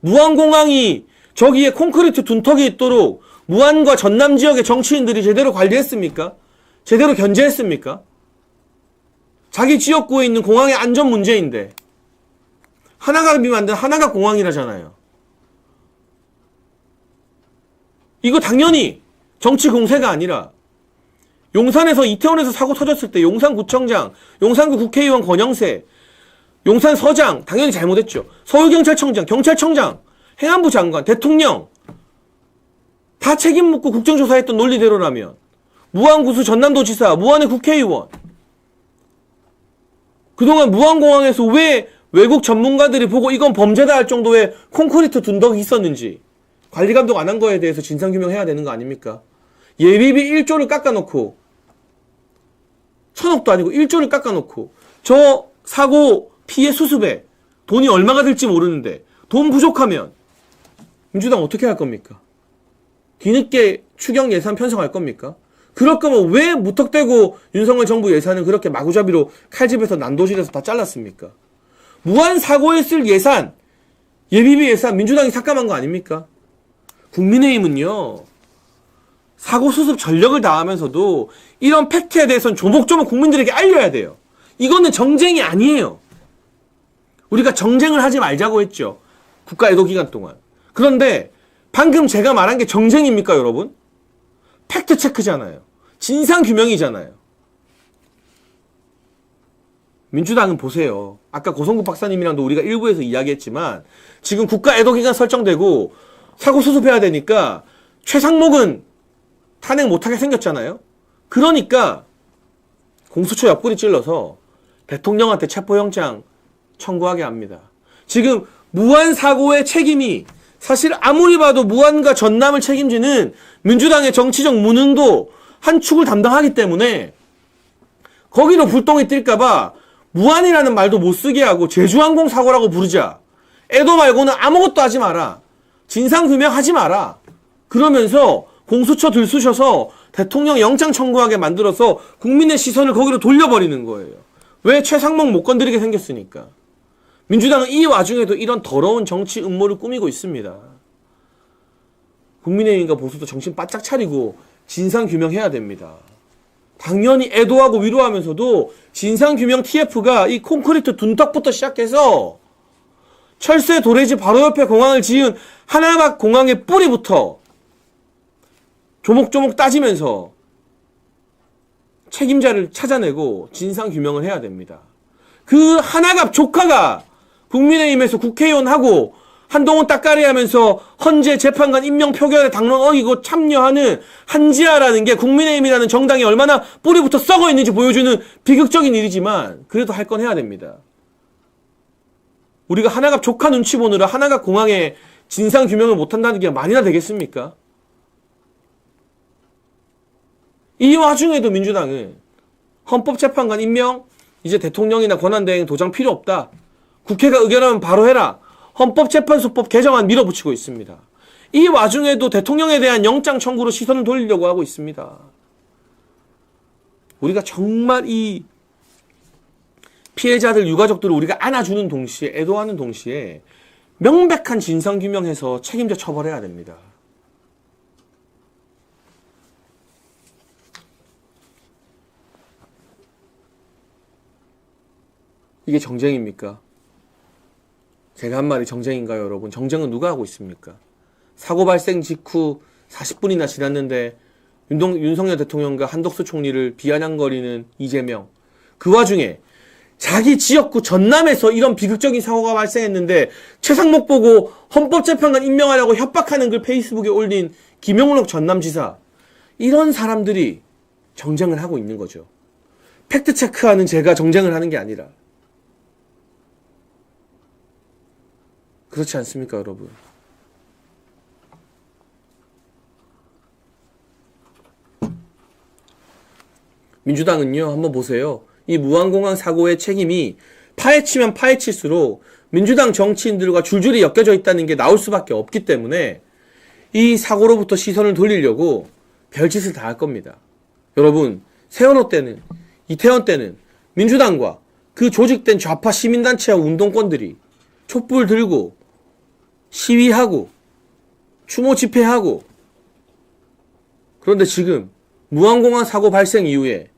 무안공항이 저기에 콘크리트 둔턱이 있도록 무안과 전남 지역의 정치인들이 제대로 관리했습니까? 제대로 견제했습니까? 자기 지역구에 있는 공항의 안전 문제인데 하나갑이 만든 하나갑 공항이라잖아요. 이거 당연히 정치 공세가 아니라 용산에서 이태원에서 사고 터졌을 때 용산구청장, 용산구 국회의원 권영세, 용산서장 당연히 잘못했죠. 서울경찰청장, 경찰청장, 행안부 장관, 대통령 다 책임 묻고 국정조사했던 논리대로라면 무안구수 전남도지사, 무안의 국회의원 그동안 무안공항에서 왜 외국 전문가들이 보고 이건 범죄다 할 정도의 콘크리트 둔덕이 있었는지 관리감독 안 한 거에 대해서 진상규명해야 되는 거 아닙니까? 예비비 1조를 깎아놓고 1,000억도 아니고 1조를 깎아놓고 저 사고 피해 수습에 돈이 얼마가 들지 모르는데 돈 부족하면 민주당 어떻게 할 겁니까? 뒤늦게 추경 예산 편성할 겁니까? 그럴 거면 왜 무턱대고 윤석열 정부 예산을 그렇게 마구잡이로 칼집에서 난도질에서 다 잘랐습니까? 무한 사고에 쓸 예산, 예비비 예산 민주당이 삭감한 거 아닙니까? 국민의힘은요, 사고 수습 전력을 다하면서도 이런 팩트에 대해서는 조목조목 국민들에게 알려야 돼요. 이거는 정쟁이 아니에요. 우리가 정쟁을 하지 말자고 했죠. 국가 애도 기간 동안. 그런데 방금 제가 말한 게 정쟁입니까, 여러분? 팩트 체크잖아요. 진상 규명이잖아요. 민주당은 보세요. 아까 고성국 박사님이랑도 우리가 일부에서 이야기했지만 지금 국가 애도 기간 설정되고 사고 수습해야 되니까 최상목은 탄핵 못하게 생겼잖아요. 그러니까 공수처 옆구리 찔러서 대통령한테 체포영장 청구하게 합니다. 지금 무안 사고의 책임이 사실 아무리 봐도 무안과 전남을 책임지는 민주당의 정치적 무능도 한 축을 담당하기 때문에 거기로 불똥이 뛸까봐 무안이라는 말도 못 쓰게 하고 제주항공 사고라고 부르자. 애도 말고는 아무것도 하지 마라. 진상규명하지 마라. 그러면서 공수처 들쑤셔서 대통령 영장 청구하게 만들어서 국민의 시선을 거기로 돌려버리는 거예요. 왜 최상목 못 건드리게 생겼으니까. 민주당은 이 와중에도 이런 더러운 정치 음모를 꾸미고 있습니다. 국민의힘과 보수도 정신 바짝 차리고 진상규명해야 됩니다. 당연히 애도하고 위로하면서도 진상규명 TF가 이 콘크리트 둔턱부터 시작해서 철새 도래지 바로 옆에 공항을 지은 하나박 공항의 뿌리부터 조목조목 따지면서 책임자를 찾아내고 진상규명을 해야 됩니다. 그 하나갑 조카가 국민의힘에서 국회의원하고 한동훈 따까리 하면서 헌재 재판관 임명 표결에 당론 어기고 참여하는 한지아라는 게 국민의힘이라는 정당이 얼마나 뿌리부터 썩어 있는지 보여주는 비극적인 일이지만 그래도 할 건 해야 됩니다. 우리가 하나갑 조카 눈치 보느라 하나갑 공항에 진상규명을 못한다는 게 말이나 되겠습니까? 이 와중에도 민주당은 헌법재판관 임명, 이제 대통령이나 권한대행 도장 필요 없다. 국회가 의결하면 바로 해라. 헌법재판소법 개정안 밀어붙이고 있습니다. 이 와중에도 대통령에 대한 영장 청구로 시선을 돌리려고 하고 있습니다. 우리가 정말 이 피해자들 유가족들을 우리가 안아주는 동시에 애도하는 동시에 명백한 진상규명해서 책임자 처벌해야 됩니다. 이게 정쟁입니까? 제가 한 말이 정쟁인가요, 여러분? 정쟁은 누가 하고 있습니까? 사고 발생 직후 40분이나 지났는데 윤석열 대통령과 한덕수 총리를 비아냥거리는 이재명. 그 와중에 자기 지역구 전남에서 이런 비극적인 사고가 발생했는데 최상목 보고 헌법재판관 임명하려고 협박하는 글 페이스북에 올린 김용록 전남지사. 이런 사람들이 정쟁을 하고 있는 거죠. 팩트체크하는 제가 정쟁을 하는 게 아니라. 그렇지 않습니까, 여러분? 민주당은요, 한번 보세요. 이 무안공항 사고의 책임이 파헤치면 파헤칠수록 민주당 정치인들과 줄줄이 엮여져 있다는 게 나올 수밖에 없기 때문에 이 사고로부터 시선을 돌리려고 별짓을 다 할 겁니다. 여러분, 세월호 때는, 이태원 때는 민주당과 그 조직된 좌파 시민단체와 운동권들이 촛불 들고 시위하고 추모 집회하고, 그런데 지금 무안공항 사고 발생 이후에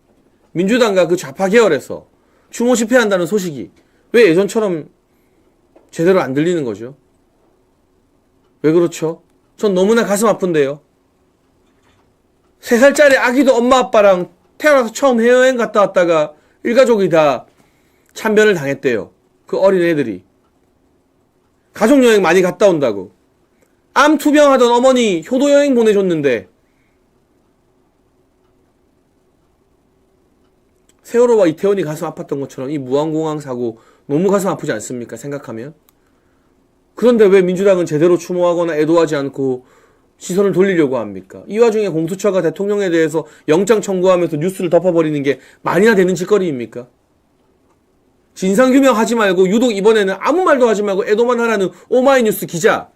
민주당과 그 좌파 계열에서 추모 집회한다는 소식이 왜 예전처럼 제대로 안 들리는 거죠? 왜 그렇죠? 전 너무나 가슴 아픈데요. 3살짜리 아기도 엄마 아빠랑 태어나서 처음 해외여행 갔다 왔다가 일가족이 다 참변을 당했대요. 그 어린 애들이. 가족여행 많이 갔다 온다고. 암 투병하던 어머니 효도여행 보내줬는데 세월호와 이태원이 가슴 아팠던 것처럼 이 무안공항 사고 너무 가슴 아프지 않습니까? 생각하면. 그런데 왜 민주당은 제대로 추모하거나 애도하지 않고 시선을 돌리려고 합니까? 이 와중에 공수처가 대통령에 대해서 영장 청구하면서 뉴스를 덮어버리는 게 말이나 되는 짓거리입니까? 진상규명 하지 말고 유독 이번에는 아무 말도 하지 말고 애도만 하라는 오마이뉴스 기자,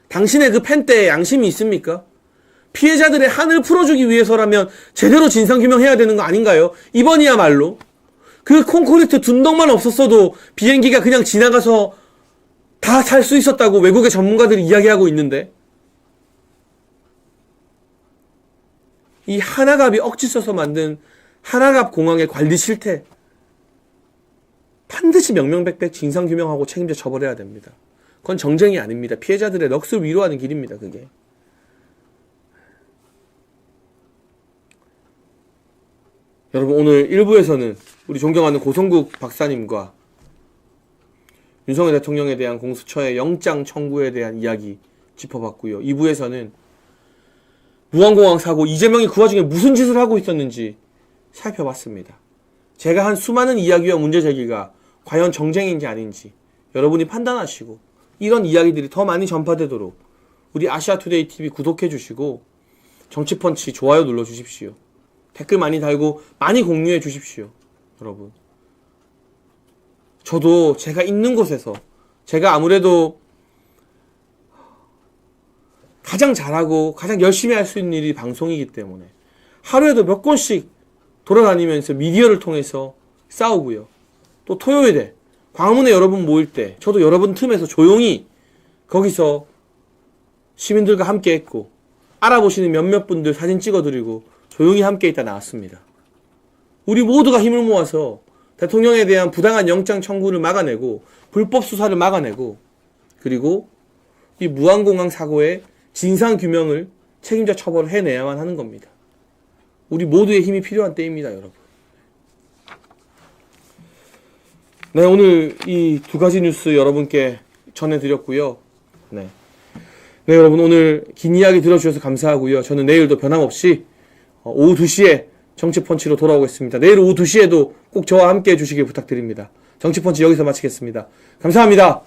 당신의 그 펜대에 양심이 있습니까? 피해자들의 한을 풀어주기 위해서라면 제대로 진상규명해야 되는 거 아닌가요? 이번이야말로 그 콘크리트 둔덕만 없었어도 비행기가 그냥 지나가서 다 살 수 있었다고 외국의 전문가들이 이야기하고 있는데, 이 하나갑이 억지 써서 만든 하나갑 공항의 관리 실태 반드시 명명백백 진상규명하고 책임져 처벌해야 됩니다. 그건 정쟁이 아닙니다. 피해자들의 넋을 위로하는 길입니다. 그게. 여러분, 오늘 1부에서는 우리 존경하는 고성국 박사님과 윤석열 대통령에 대한 공수처의 영장 청구에 대한 이야기 짚어봤고요. 2부에서는 무안공항 사고, 이재명이 그 와중에 무슨 짓을 하고 있었는지 살펴봤습니다. 제가 한 수많은 이야기와 문제 제기가 과연 정쟁인지 아닌지 여러분이 판단하시고, 이런 이야기들이 더 많이 전파되도록 우리 아시아투데이 TV 구독해 주시고 정치펀치 좋아요 눌러 주십시오. 댓글 많이 달고 많이 공유해 주십시오. 여러분, 저도 제가 있는 곳에서 제가 아무래도 가장 잘하고 가장 열심히 할 수 있는 일이 방송이기 때문에 하루에도 몇 곳씩 돌아다니면서 미디어를 통해서 싸우고요. 또 토요일에 광화문에 여러분 모일 때 저도 여러분 틈에서 조용히 거기서 시민들과 함께 했고, 알아보시는 몇몇 분들 사진 찍어드리고 조용히 함께 있다 나왔습니다. 우리 모두가 힘을 모아서 대통령에 대한 부당한 영장 청구를 막아내고 불법 수사를 막아내고, 그리고 이 무안공항 사고의 진상규명을 책임져 처벌을 해내야만 하는 겁니다. 우리 모두의 힘이 필요한 때입니다, 여러분. 네, 오늘 이 두 가지 뉴스 여러분께 전해드렸고요. 네, 여러분, 오늘 긴 이야기 들어주셔서 감사하고요. 저는 내일도 변함없이 오후 2시에 정치펀치로 돌아오겠습니다. 내일 오후 2시에도 꼭 저와 함께 해주시길 부탁드립니다. 정치펀치 여기서 마치겠습니다. 감사합니다.